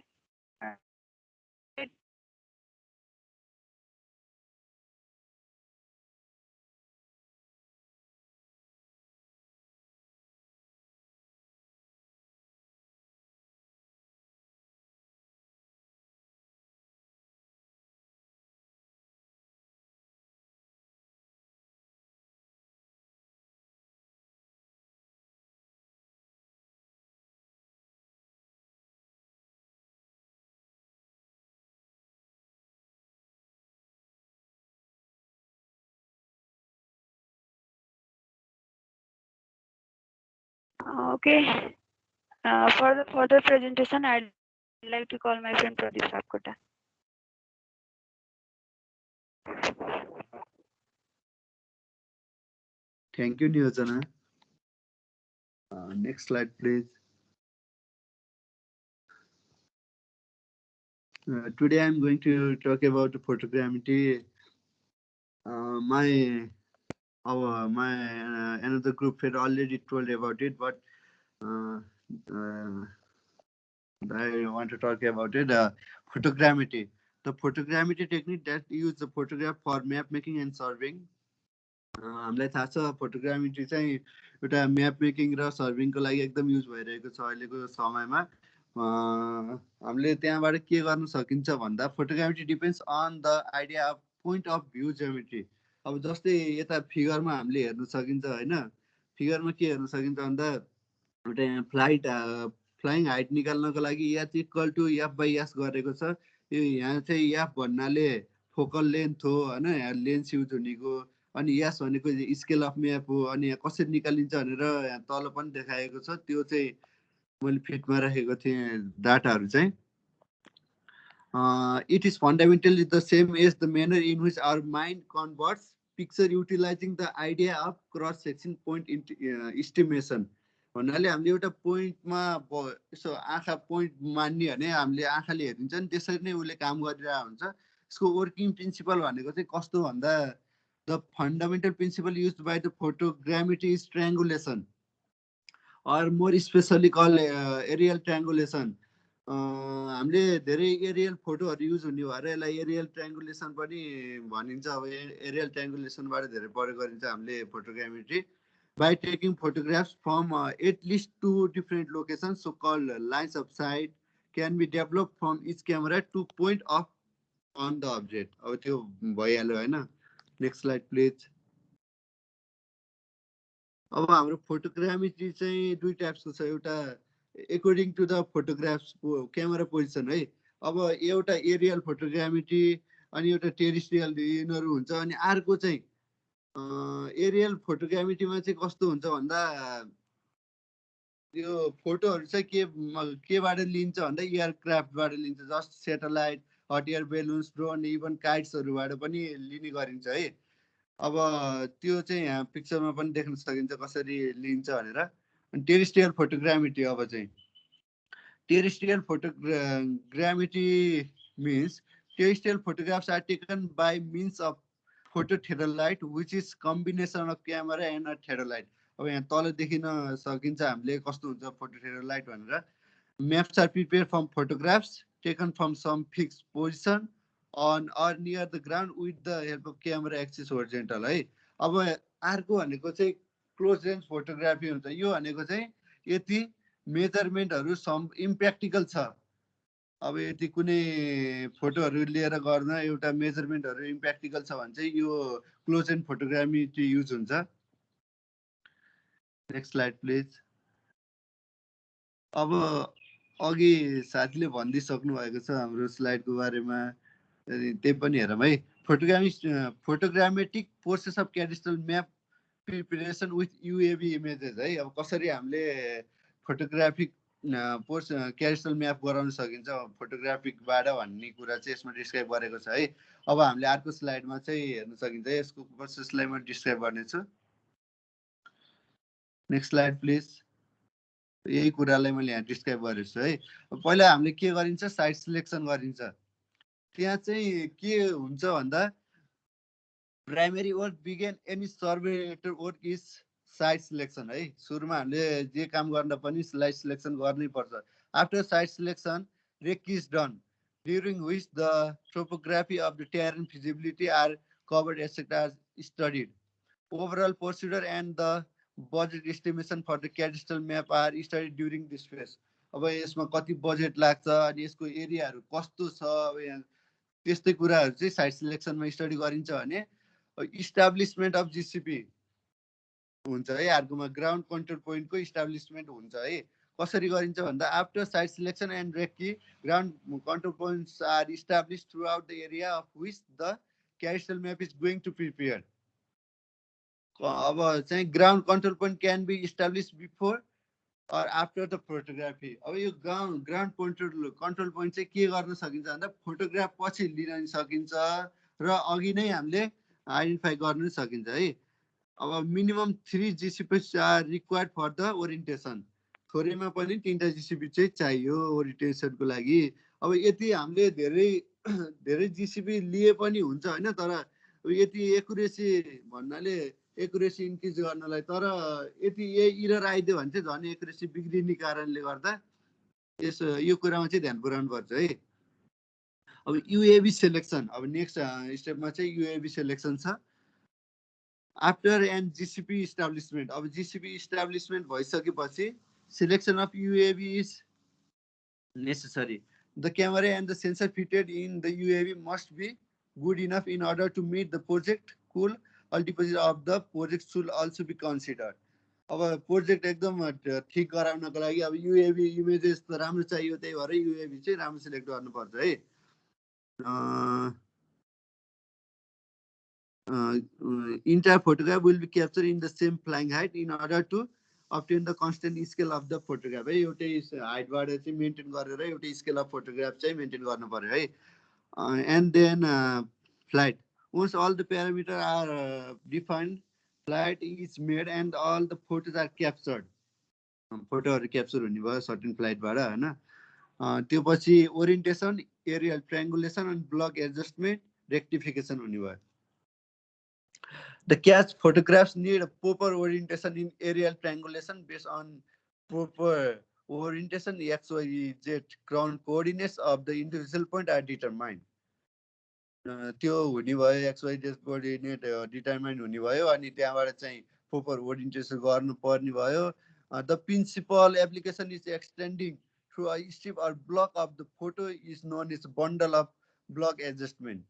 okay. For the further presentation, I'd like to call my friend Pradeep Sapkota. Thank you, Niyojana. Next slide, please. Today I'm going to talk about photogrammetry. My another group had already told about it, but I want to talk about it. Photogrammetry. The photogrammetry technique that uses the photograph for map making and surveying. हामीलाई थाहा छ photogrammetry चाहिँ एउटा map making र सर्भिङको लागि एकदम use भइरहेको छ अहिलेको समयमा हामीले त्यहाँबाट के गर्न सकिन्छ भन्दा photogrammetry depends on the idea of point of view geometry अब जस्तै यता फिगरमा हामीले हेर्न सकिन्छ हैन फिगरमा के हेर्न सकिन्छ भन्दा एउटा यहाँ फ्लाइङ हाइट निकाल्नको लागि H equal to F by S गरेको छ यो यहाँ चाहिँ एफ भन्नाले फोकल लेन्थ हो हैन यहाँ लेन्स युज हुनेको अनि एस भनेको स्केल अफ म्याप हो अनि यहाँ कसरी निकालिन्छ भनेर यहाँ तल पनि देखाएको छ त्यो चाहिँ मैले फिटमा राखेको थिएँ डाटाहरू चाहिँ it is fundamentally the same as the manner in which our mind converts picture utilizing the idea of cross section point estimation भन्नाले हामीले एउटा पोइन्टमा यसो आँखा पोइन्ट मान्ने भने हामीले आँखाले हेरिन्छ नि त्यसरी नै उसले काम गरिरहेको हुन्छ यसको वर्किङ प्रिन्सिपल भनेको चाहिँ कस्तो भन्दा the fundamental principle used by the photogrammetry is triangulation or more specially called aerial triangulation. हामीले धेरै एरियल फोटोहरू युज हुने भएर यसलाई एरियल ट्रायङ्गुलेसन पनि भनिन्छ अब एरियल ट्रायङ्गुलेसनबाट धेरै प्रयोग गरिन्छ हामीले photogrammetry by taking photographs from at least 2 different locations so called lines of sight can be developed from each camera to point of on the object अब त्यो भइहाल्यो हैन नेक्स्ट स्लाइड प्लिज अब हाम्रो फोटोग्रामेट्री चाहिँ दुई टाइप्सको छ एउटा according to the photographs camera position है अब एउटा एरियल फोटोग्रामेट्री अनि एउटा टेरेस्ट्रियल यिनीहरू हुन्छ अनि अर्को चाहिँ एरियल फोटोग्रामेट्रीमा चाहिँ कस्तो हुन्छ भन्दा यो फोटोहरू चाहिँ केबाट लिन्छ भन्दा एयरक्राफ्टबाट लिन्छ just satellite hot air balloons drone even काइट्सहरूबाट पनि लिने गरिन्छ है अब त्यो चाहिँ यहाँ पिक्चरमा पनि देख्न सकिन्छ कसरी लिन्छ भनेर अनि टेरेस्ट्रियल फोटोग्रामेट्री अब चाहिँ terrestrial photogrammetry means terrestrial photographs are taken by means of phototherolite which is combination of camera and a therolite अब यहाँ तल देखिन सकिन्छ हामीले कस्तो हुन्छ phototherolite भनेर maps are prepared from photographs taken from some fixed position on or near the ground with the help of camera axis horizontal है अब अर्को भनेको चाहिँ क्लोज रेन्ज फोटोग्राफी हुन्छ यो भनेको चाहिँ यति मेजरमेन्टहरु सम इम्प्र्याक्टिकल छ अब यति कुनै फोटोहरु लिएर गर्न एउटा मेजरमेन्टहरु इम्प्र्याक्टिकल छ भने चाहिँ यो क्लोज रेन्ज फोटोग्राफी युज हुन्छ नेक्स्ट स्लाइड प्लिज अब अघि साथीले भन्दै सक्नु भएको छ हाम्रो स्लाइडको बारेमा त्यही पनि हेरौँ है। Photogrammetric process of cadastral map preparation with UAV images है। अब कसरी हामीले फोटोग्राफिक क्याडेस्ट्रल म्याप गराउन सकिन्छ फोटोग्राफिकबाट भन्ने कुरा चाहिँ यसमा डिस्क्राइब गरेको छ है। अब हामीले अर्को स्लाइडमा चाहिँ हेर्न सकिन्छ, यसको प्रोसेसलाई म डिस्क्राइब गर्नेछु। Next slide please. यही कुरालाई मैले यहाँ डिस्क्राइब गरेको छु है। पहिला हामीले के गरिन्छ, साइट सिलेक्सन गरिन्छ। त्यहाँ चाहिँ के हुन्छ भन्दा primary work begin any survey related work is site selection है। सुरुमा हामीले जे काम गर्दा पनि साइट सिलेक्सन गर्नै पर्छ। After site selection recce is done during which the topography of the terrain feasibility are covered aspect are studied. Overall procedure and the budget estimation for the cadastral map are studied during this phase. अब यसमा कति budget लाग्छ अनि यसको एरियाहरू कस्तो छ, अब यहाँ त्यस्तै कुराहरू चाहिँ साइट सिलेक्सनमा स्टडी गरिन्छ भने इस्टाब्लिसमेन्ट अफ जिसिपी हुन्छ है। अर्कोमा ग्राउन्ड कन्ट्रोल पोइन्टको इस्टाब्लिसमेन्ट हुन्छ है। कसरी गरिन्छ भन्दा after site selection and recce ground control points are establish throughout the area of which the cadastral map is going to prepare. अब चाहिँ ground control point can be establish before or after the photography. अब यो ground control point चाहिँ के गर्न सकिन्छ भन्दा photograph पछि लिन सकिन्छ र अघि नै हामीले आइडेन्टिफाई गर्न सकिन्छ है। अब minimum 3 GCP are required for the orientation. थोरैमा पनि 3टा जिसिपी चाहिँ चाहियो ओरिएन्टेसनको लागि। अब यति हामीले धेरै जिसिपी लिए पनि हुन्छ होइन, तर यति एकुरेसी भन्नाले एकुरेसी इन्क्रिज गर्नलाई, तर यति इरर आइदियो भने चाहिँ झन् एकुरेसी बिग्रिने कारणले गर्दा यो कुरामा चाहिँ ध्यान पुर्याउनु पर्छ है। अब युएभी सेलेक्सन, अब नेक्स्ट स्टेपमा चाहिँ युएभी सेलेक्सन छ। आफ्टर एन्ड जिसिपी इस्टाब्लिसमेन्ट, अब जिसिपी इस्टाब्लिसमेन्ट भइसकेपछि selection of UAV is necessary. The camera and the sensor fitted in the UAV must be good enough in order to meet the project goal अल्टिपोजिट of the project should also be consider. अब project एकदम ठिक गराउनको लागि अब युएभी images त राम्रो चाहियो, त्यही भएर युएभी चाहिँ राम्रो सिलेक्ट गर्नुपर्छ है। Entire photograph will be captured in the same flying height in order to obtain the constant scale of the photograph है। एउटै हाइटबाट चाहिँ मेन्टेन गरेर एउटै स्केल अफ फोटोग्राफ चाहिँ मेन्टेन गर्नु पर्यो है। And then flight, once all the parameters are defined, flight is made and all the photos are captured। फोटोहरू क्याप्चर हुने भयो सर्टेन फ्लाइटबाट होइन। त्यो पछि ओरिएन्टेसन, एरियल ट्रायङ्गुलेसन अनि ब्लक एडजस्टमेन्ट, रेक्टिफिकेसन हुने भयो। The catch photographs need a proper orientation in aerial triangulation based on proper orientation. XYZ ground coordinates of the individual point are determined. त्यो हुने भयो XYZ कोअर्डिनेट डिटरमाइन हुने भयो अनि त्यहाँबाट चाहिँ proper orientation गर्नु पर्ने भयो। The principal application is extending through a strip or block of the photo is known as bundle of block adjustment.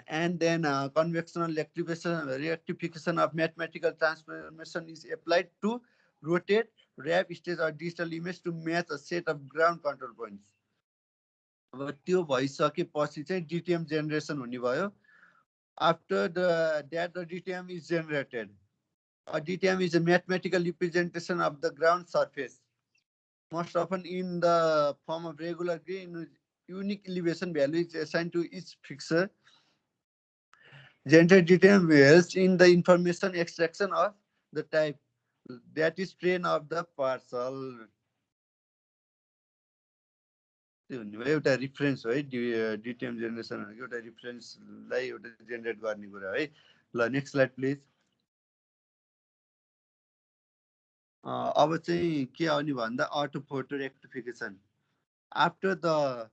And then convectional rectification of mathematical transformation is applied to rotate, wrap, stage or digital image to match a set of ground control points. अब त्यो भइसकेपछि चाहिँ DTM generation हुने भयो। After that the DTM is generated. A DTM is a mathematical representation of the ground surface, most often in the form of regular green. Unique elevation value is assigned to each fixture. Generated DTM helps in the information extraction of the type, that is train of the parcel. एउटा reference है DTM generation एउटा रिफरेन्सलाई एउटा generate गर्ने कुरा है। ल next slide please. अब चाहिँ के आउने भन्दा auto photo rectification. After the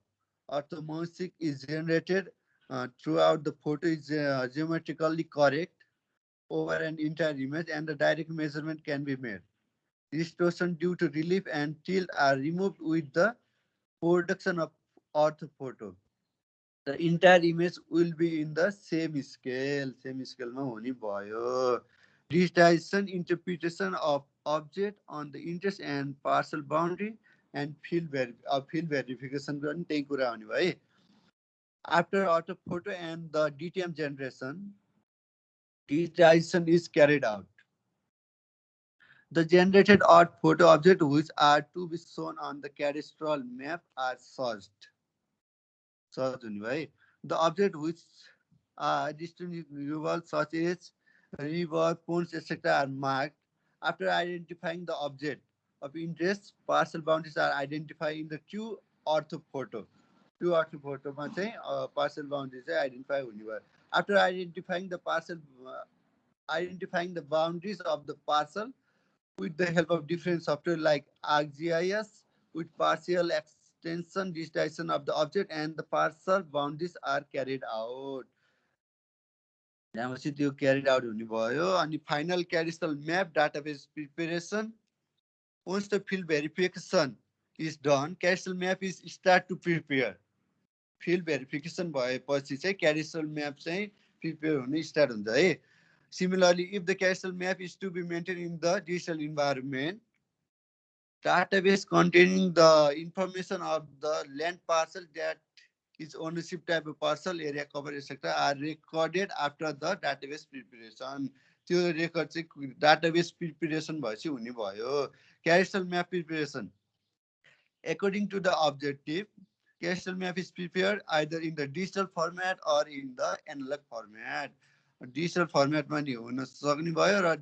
orthomorphic is generated throughout the photo is geometrically correct over an entire image and the direct measurement can be made. Distortion due to relief and tilt are removed with the production of orthophoto. The entire image will be in the same scale. Same scale ma huni bhayo. Digitization, interpretation of object on the interest and parcel boundary and field verification पनि त्यही कुरा हुने भयो है। After orthophoto and the DTM generation, digitization is carried out. The generated orthophoto objects which are to be shown on the cadastral map are searched. The objects which are distinguishable such as river, ponds, etc. are marked. After identifying the object of interest, parcel boundaries are identified in the two orthophoto. Two orthophotoमा चाहिँ parcel boundaries identify हुने भयो. After identifying the boundaries of the parcel with the help of different software like ArcGIS, with partial extension digitization of the object and the parcel boundaries are carried out. त्यहाँपछि त्यो carried out हुने भयो. अनि final cadastral map database preparation. Once the field verification is done, cadastral map is start to prepare. Field verification भएपछि चाहिँ cadastral map चाहिँ prepare हुने start हुन्छ है. Similarly, if the cadastral map is to be maintained in the digital environment, database containing the information of the land parcel, that is ownership type of parcel, area cover, etc. are recorded after the database preparation. त्यो record चाहिँ database preparation भएपछि हुने भयो. Cadastral map preparation. According to the objective, cadastral map is prepared either in the digital format or in the analog format. Digital format मा नि हुन सक्ने भयो र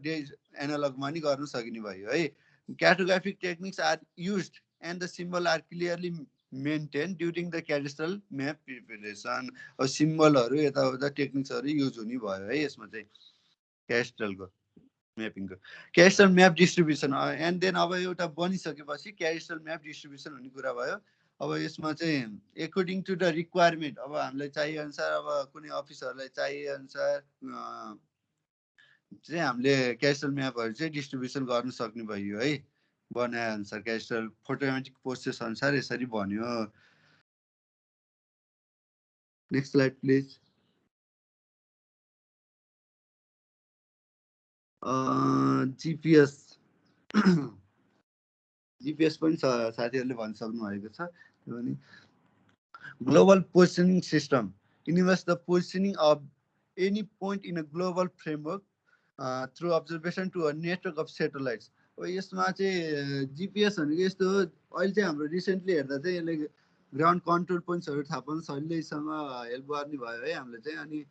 analog मा नि गर्न सक्ने भयो है. Cartographic techniques are used and the symbol are clearly maintained during the cadastral map preparation. सिम्बलहरु यताउता टेक्निक्सहरु युज हुने भयो है यसमा चाहिँ क्यास्ट्रलको म्यापिङको. क्यास्ट्रल म्याप डिस्ट्रिब्युसन एन्ड देन अब एउटा बनिसकेपछि क्यास्ट्रल म्याप डिस्ट्रिब्युसन हुने कुरा भयो. अब यसमा चाहिँ एकर्डिङ टु द रिक्वायरमेन्ट, अब हामीलाई चाहिए अनुसार, अब कुनै अफिसहरुलाई चाहिए अनुसार चाहिँ हामीले क्यास्ट्रल म्यापहरु चाहिँ डिस्ट्रिब्युसन गर्न सक्ने भयो है. बनाए अनुसार क्यास्ट्रल फोटोमेटिक प्रोसेस अनुसार यसरी बन्यो. Next slide please. GPS GPS पनि साथीहरुले भन्न सक्नु भएको छ. त्यो पनि global positioning system invest the positioning of any point in a global framework through observation to a network of satellites. अब यसमा चाहिँ जीपीएस भनेको यस्तो हो, अहिले चाहिँ हाम्रो रिसेन्टली हेर्दा चाहिँ यसले ग्राउन्ड कन्ट्रोल पोइन्ट्सहरु थाहा पाउन सजिलैसँग हेल्प गर्ने भयो है हामीले चाहिँ. अनि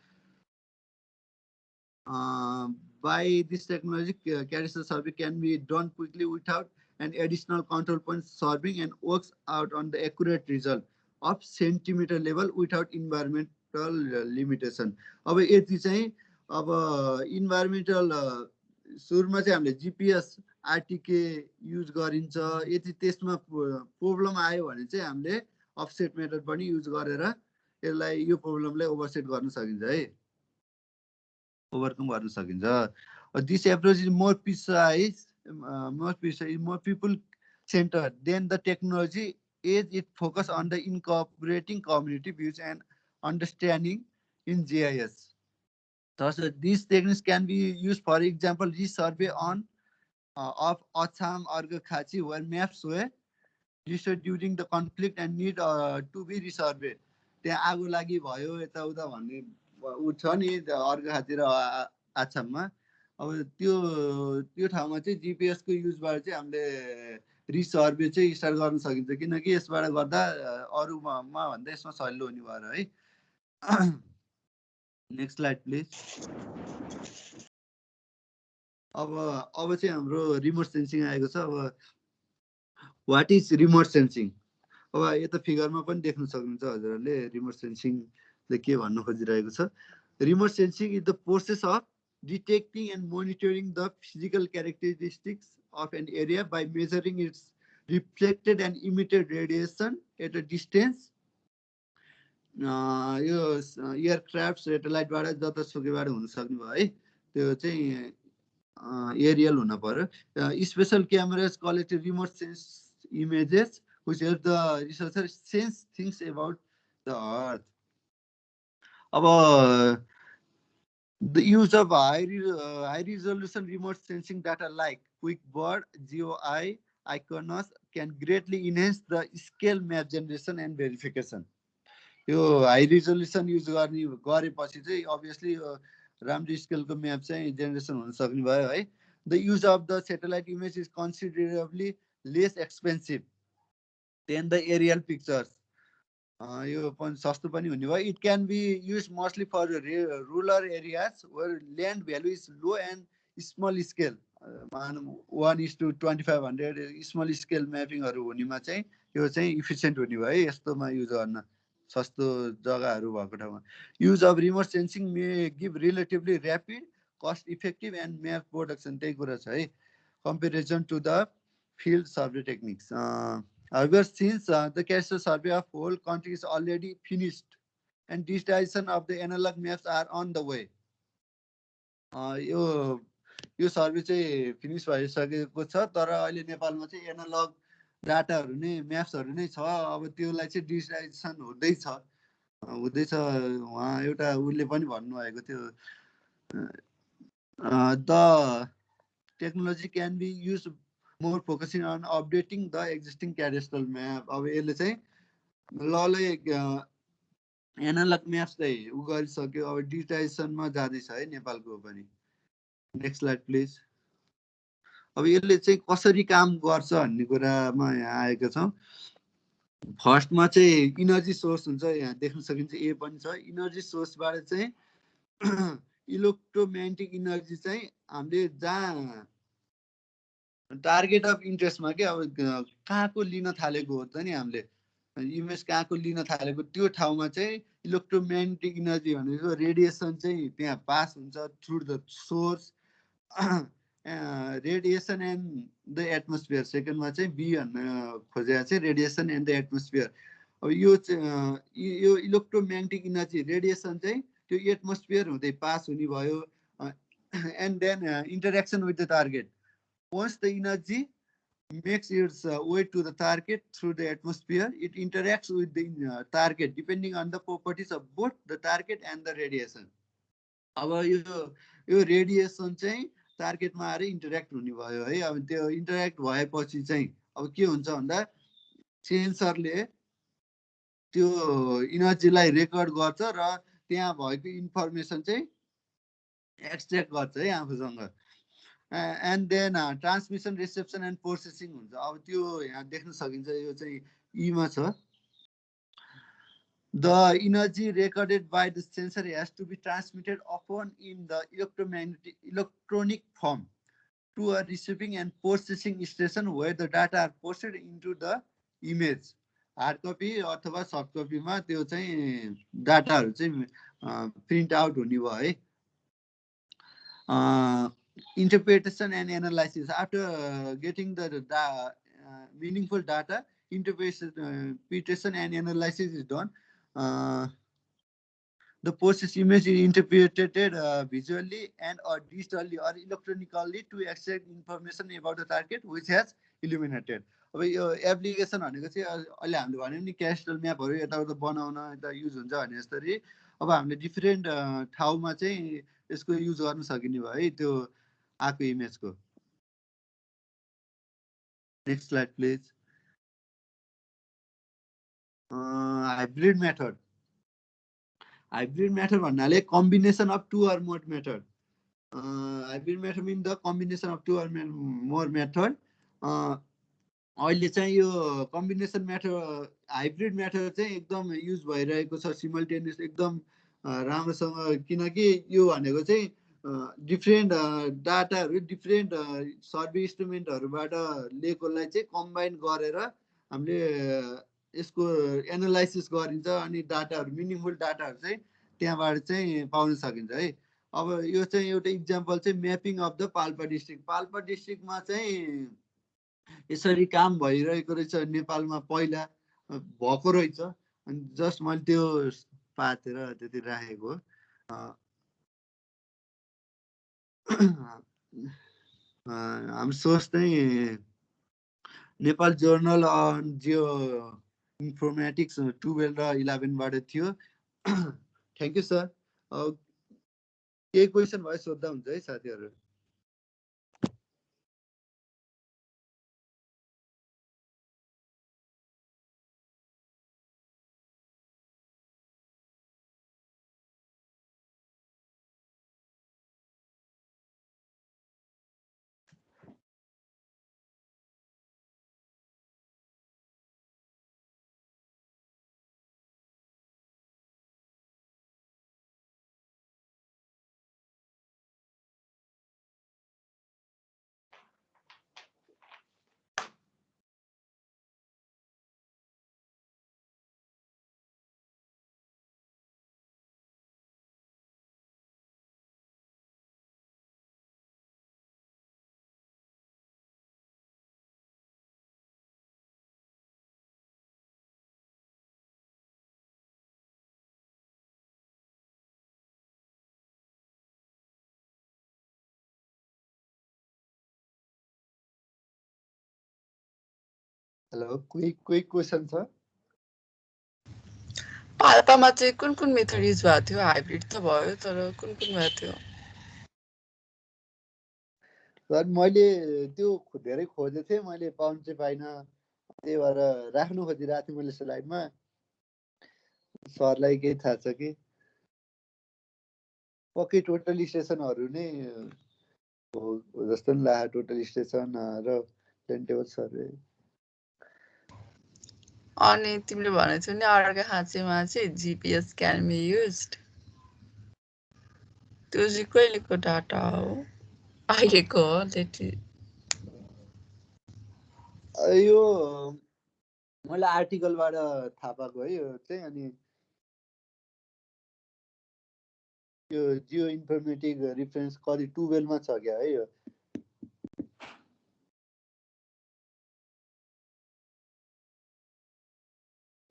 by this technology, cadastral survey can be done quickly without an additional control point serving and works out on the accurate result of centimeter level without environmental limitation. अब यति चाहिँ अब इन्भाइरोमेन्टल सुरुमा चाहिँ हामीले जीपीएस आरटीके युज गरिन्छ. यदि त्यसमा प्रब्लम आयो भने चाहिँ हामीले अफसेट मेथड पनि युज गरेर यसलाई यो प्रब्लमलाई ओभरसेट गर्न सकिन्छ है, overcome गर्न सकिन्छ. This approach is more precise, more people centered than the technology, as it focus on the incorporating community views and understanding in GIS. Thus, these techniques can be used, for example, resurvey on of Acham Argakhachi, where maps were destroyed during the conflict and need to be resurveyed. त्यहाँ आगो लागि भयो यताउता भन्ने उठ नि अर्घाखाँची र आछाममा. अब त्यो ठाउँमा चाहिँ जीपीएस को युजबाट चाहिँ हामीले रिसर्भे चाहिँ स्टार्ट गर्न सकिन्छ, किनकि यसबाट गर्दा अरूमा भन्दा यसमा सजिलो हुने भयो है. Next slide please. अब चाहिँ हाम्रो रिमोट सेन्सिङ आएको छ. अब व्हाट इज रिमोट सेन्सिङ? अब यता फिगरमा पनि देख्न सक्नुहुन्छ हजुरहरूले रिमोट सेन्सिङले के भन्न खोजिरहेको छ. Remote sensing is the process of detecting and monitoring the physical characteristics of an area by measuring its reflected and emitted radiation at a distance. यो एयरक्राफ्ट सेटेलाइटबाट जतासुकैबाट हुन सक्ने भयो है, त्यो चाहिँ एरियल हुन पर्यो. Special cameras collected remote sense images which help the researcher sense things about the earth. अब the use of high resolution remote sensing data like QuickBird, GeoEye, Iconos can greatly enhance the scale map generation and verification. यो high resolution use गरेपछि चाहिँ obviously राम्रो स्केलको map चाहिँ generation हुन सक्ने भयो है। The use of the satellite image is considerably less expensive than the aerial pictures. यो पनि सस्तो पनि हुने भयो। It can be use mostly for rural areas where land value is low and small scale 1:2500 small scale म्यापिङहरू हुनेमा चाहिँ यो चाहिँ इफिसियन्ट हुने भयो है यस्तोमा युज गर्न सस्तो जग्गाहरू भएको ठाउँमा। Use of remote sensing may give relatively rapid cost effective and map production त्यही कुरा छ है comparison to the field survey techniques. However, since the cadastral survey of whole country is already finished and digitization of the analog maps are on the way. यो survey चाहिँ finish भइसकेको छ तर अहिले नेपालमा चाहिँ एनालग डाटाहरू नै म्याप्सहरू नै छ। अब त्यसलाई चाहिँ डिजिटाइजेसन हुँदैछ उहाँ एउटा उसले पनि भन्नुभएको थियो the technology can be use more focusing on updating the existing cadastral map. अब यसले चाहिँ ल एनालग म्याप्स चाहिँ उ गरिसक्यो अब डिजिटाइजेसनमा जाँदैछ है नेपालको पनि। Next slide please. अब यसले चाहिँ कसरी काम गर्छ भन्ने कुरामा यहाँ आएको छौँ। फर्स्टमा चाहिँ इनर्जी सोर्स हुन्छ यहाँ देख्न सकिन्छ ए पनि छ। इनर्जी सोर्सबाट चाहिँ इलेक्ट्रोम्याग्नेटिक इनर्जी चाहिँ हामीले जहाँ टार्गेट अफ इन्ट्रेस्टमा के अब कहाँको लिन थालेको हो त नि हामीले इमेज कहाँको लिन थालेको त्यो ठाउँमा चाहिँ इलेक्ट्रोम्याग्नेटिक इनर्जी भनेको रेडिएसन चाहिँ त्यहाँ पास हुन्छ through the source radiation and the atmosphere. सेकेन्डमा चाहिँ बी भन्न खोजेको चाहिँ रेडिएसन एन्ड द एटमोस्फियर। अब यो इलेक्ट्रोम्याग्नेटिक इनर्जी रेडिएसन चाहिँ त्यो एटमोस्फियर हुँदै पास हुने भयो and then interaction with the target. Once the energy makes its way to the target through the atmosphere, it interacts with the target depending on the properties of both the target and the radiation. अब यो radiation चाहिँ टार्गेटमा आएर interact हुने भयो है। अब त्यो interact भएपछि चाहिँ अब के हुन्छ भन्दा सेन्सरले त्यो इनर्जीलाई रेकर्ड गर्छ र त्यहाँ भएको इन्फर्मेसन चाहिँ एक्सट्र्याक्ट गर्छ है आफूसँग। And then transmission reception and processing हुन्छ। अब त्यो यहाँ देख्न सकिन्छ यो चाहिँ ईमा छ। The energy recorded by the sensor has to be transmitted often in the electronic form to a receiving and processing station where the data are posted into the image. Hard copy अथवा soft कपीमा त्यो चाहिँ डाटाहरू चाहिँ print out हुने भयो है। Interpretation and analysis. After getting the meaningful data, interpretation and analysis is done. The process image is interpreted visually and or digitally or electronically to extract information about the target which has illuminated. अब यो application भनेको चाहिँ अहिले हामीले भन्यौँ नि क्यास्टल म्यापहरू यताउता बनाउन यता युज हुन्छ भने जस्तै अब हामीले डिफ्रेन्ट ठाउँमा चाहिँ यसको युज गर्न सकिने भयो है त्यो आएको इमेजको। Next slide please. Hybrid method. Hybrid method भन्नाले combination of two or more method. Hybrid method mean the combination of two or more method. अहिले चाहिँ यो कम्बिनेसन मेथड हाइब्रिड मेथड चाहिँ एकदम युज भइरहेको छ सिमल्टेनियस एकदम राम्रोसँग किनकि यो भनेको चाहिँ डिफ्रेन्ट डाटाहरू डिफ्रेन्ट सर्वे इन्स्ट्रुमेन्टहरूबाट लिएकोलाई चाहिँ कम्बाइन गरेर हामीले यसको एनालाइसिस गरिन्छ अनि डाटाहरू मिनिङफुल डाटाहरू चाहिँ त्यहाँबाट चाहिँ पाउन सकिन्छ है। अब यो चाहिँ एउटा इक्जाम्पल चाहिँ mapping of the Palpa district. Palpa डिस्ट्रिक्टमा चाहिँ यसरी काम भइरहेको रहेछ नेपालमा पहिला भएको रहेछ अनि जस्ट मैले त्यो पातेर त्यति राखेको। हाम्रो सोर्स चाहिँ Nepal journal on geoinformatics 12 र 11बाट थियो। Thank you sir. केही क्वेसन भयो सोध्दा हुन्छ है साथीहरू। हेलो कोही क्वेसन छ? पाल्पामा चाहिँ कुन कुन मेथड युज भएको थियो? हाइब्रिड त भयो तर कुन कुन भएको थियो? सर मैले त्यो धेरै खोजेको थिएँ, मैले पाउनु चाहिँ पाइनँ, त्यही भएर राख्नु खोजिरहेको थिएँ मैले स्लाइडमा। सरलाई केही थाहा छ कि? पक्कै टोटल स्टेसनहरू नै हो जस्तो नि लाग्यो, टोटल स्टेसन र प्लेन टेबल सर्वे। अनि तिमीले भनेको थियौ नि अर्घाखाँचीमा चाहिँ GPS can be used, त्यो चाहिँ कहिलेको डाटा हो? अहिलेको हो? यो मैले आर्टिकलबाट थाहा पाएको है यो चाहिँ। अनि यो जियो इन्फर्मेटिक रिफरेन्स कति 12 मा छ क्या है यो।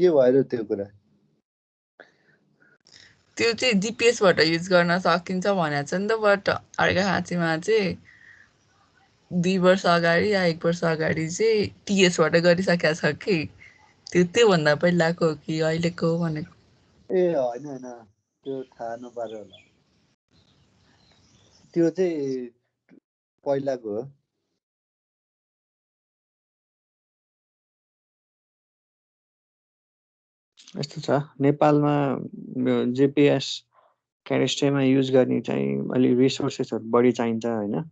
के भयो त्यो कुरा? त्यो चाहिँ GPS बाट युज गर्न सकिन्छ भनेको छ नि त, बट अर्घाखाँचीमा चाहिँ 2 वर्ष अगाडि या 1 वर्ष अगाडि चाहिँ TS बाट गरिसकेको छ कि, त्योभन्दा पहिलाको हो कि अहिलेको हो भनेको। ए होइन होइन, त्यो थाहा नपारे होला, त्यो चाहिँ पहिलाको हो। यस्तो छ नेपालमा GPS क्यारेस्ट्रेमा युज गर्ने चाहिँ अलि रिसोर्सेसहरू बढी चाहिन्छ होइन।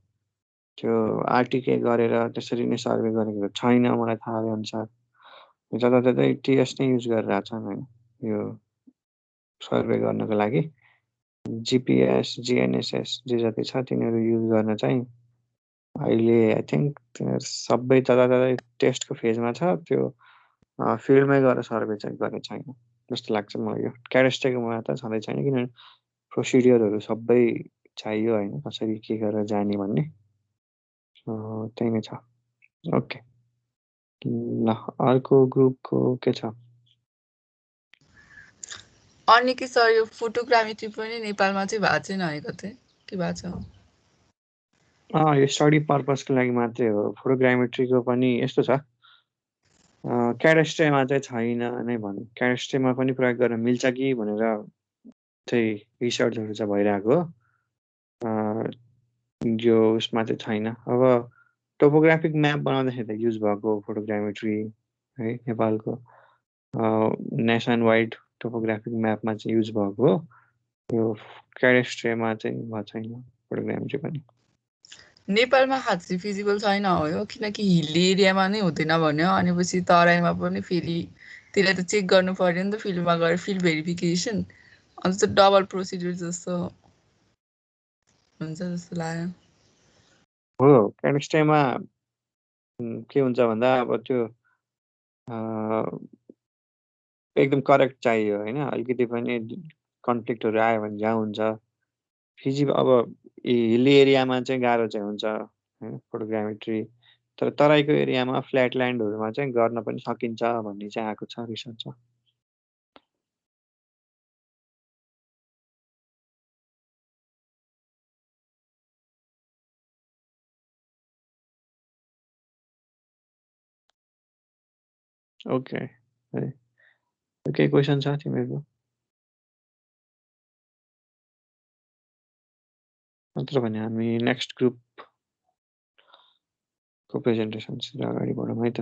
त्यो आरटिके गरेर त्यसरी नै सर्वे गरेको छैन मलाई थाहा भए अनुसार। जताततै TS नै युज गरिरहेको छन् होइन यो सर्वे गर्नको लागि। GPS GNSS जे जति छ तिनीहरू युज गर्न चाहिँ अहिले आई थिङ्क सबै जताततै टेस्टको फेजमा छ। त्यो फिल्डमै गएर सर्वे चाहिँ गर्ने छैन जस्तो लाग्छ मलाई। यो क्यारेस्ट्रेकोमा त छँदै छैन किनभने प्रोसिडियरहरू सबै चाहियो होइन, कसरी के गरेर जाने भन्ने। त्यही नै छ। ओके ल अर्को ग्रुपको के छ? अनि के सर यो फोटोग्रामेट्री पनि नेपालमा चाहिँ भएको छैन है कतै, के भएको छ? यो स्टडी पर्पजको लागि मात्रै हो। फोटोग्रामेट्रीको पनि यस्तो छ क्यारेस्ट्रेमा चाहिँ छैन नै भनौँ। क्यारेस्ट्रेमा पनि प्रयोग गर्न मिल्छ कि भनेर चाहिँ रिसर्चहरू चाहिँ भइरहेको हो। यो उसमा चाहिँ छैन। अब टोपोग्राफिक म्याप बनाउँदाखेरि त युज भएको फोटोग्रामेट्री है नेपालको नेसन वाइड टोपोग्राफिक म्यापमा चाहिँ युज भएको हो। यो क्यारेस्ट्रेमा चाहिँ भएको छैन फोटोग्रामेट्री पनि। नेपालमा खासै फिजिबल छैन हो यो, किनकि हिल्ली एरियामा नै हुँदैन भन्यो। भनेपछि तराईमा पनि फेरि त्यसलाई त चेक गर्नु पर्यो नि त फिल्डमा गएर, फिल्ड भेरिफिकेसन। अन्त त डबल प्रोसिड्युर जस्तो हुन्छ जस्तो लाग्यो। हो क्यारेस्ट्रेमा के हुन्छ भन्दा अब त्यो एकदम करेक्ट चाहियो होइन। अलिकति पनि कन्फ्लिक्टहरू आयो भने जहाँ हुन्छ फिजिबल। अब हिल्ली एरियामा चाहिँ गाह्रो चाहिँ हुन्छ होइन फोटोग्रामेट्री। तर तराईको एरियामा फ्ल्याट ल्यान्डहरूमा चाहिँ गर्न पनि सकिन्छ भन्ने चाहिँ आएको छ रिसर्च। ओके केही क्वेसन छ तिमीहरूको? नत्र भने हामी नेक्स्ट ग्रुपको प्रेजेन्टेसनतिर अगाडि बढौँ है त।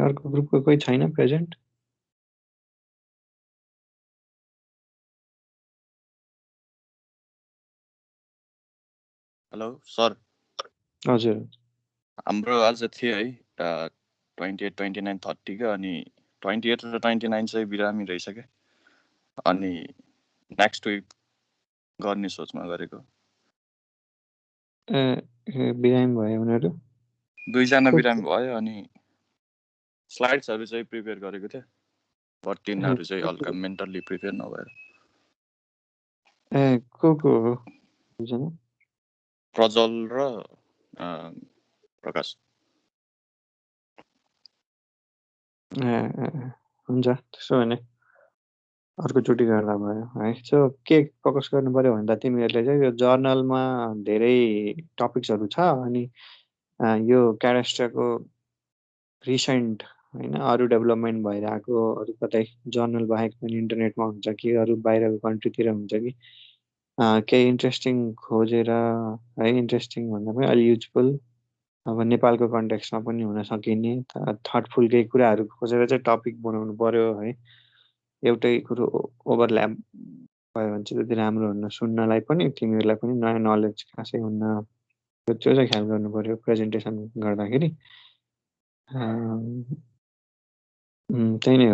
अर्को ग्रुपको कोही छैन प्रेजेन्ट? Hello sir. हजुर हाम्रो आज थियो है 28, 29, 30 का, अनि 28 र 29 चाहिँ बिरामी रहिसक्यो। अनि नेक्स्ट विक गर्ने सोचमा गरेको। बिरामी भयो उनीहरू? 2 जना बिरामी भयो। अनि स्लाइड्सहरू चाहिँ प्रिपेयर गरेको थिएँ। बट तिनीहरू चाहिँ हल्का मेन्टल्ली प्रिपेयर नभएर ए को हो बुझेन प्रज्वल र प्रकाश हुन्छ त्यसो भने अर्कोचोटि गर्दा भयो है। सो के फोकस गर्नु पर्यो भन्दा तिमीहरूले चाहिँ यो जर्नलमा धेरै टपिक्सहरू छ अनि यो क्यारेस्ट्राको रिसेन्ट होइन अरू डेभलपमेन्ट भइरहेको अरू कतै जर्नल बाहेक पनि इन्टरनेटमा हुन्छ कि अरू बाहिरको कन्ट्रीतिर हुन्छ कि केही इन्ट्रेस्टिङ खोजेर है इन्ट्रेस्टिङ भन्दा पनि अलि युजफुल अब नेपालको कन्टेक्स्टमा पनि हुन सकिने थटफुल केही कुराहरू खोजेर चाहिँ टपिक बनाउनु पर्यो है। एउटै कुरो ओभरल्याप भयो भने चाहिँ त्यति राम्रो हुन्न सुन्नलाई पनि तिमीहरूलाई पनि नयाँ नलेज खासै हुन्न त्यो चाहिँ ख्याल गर्नु पर्यो प्रेजेन्टेसन गर्दाखेरि त्यही नै हो।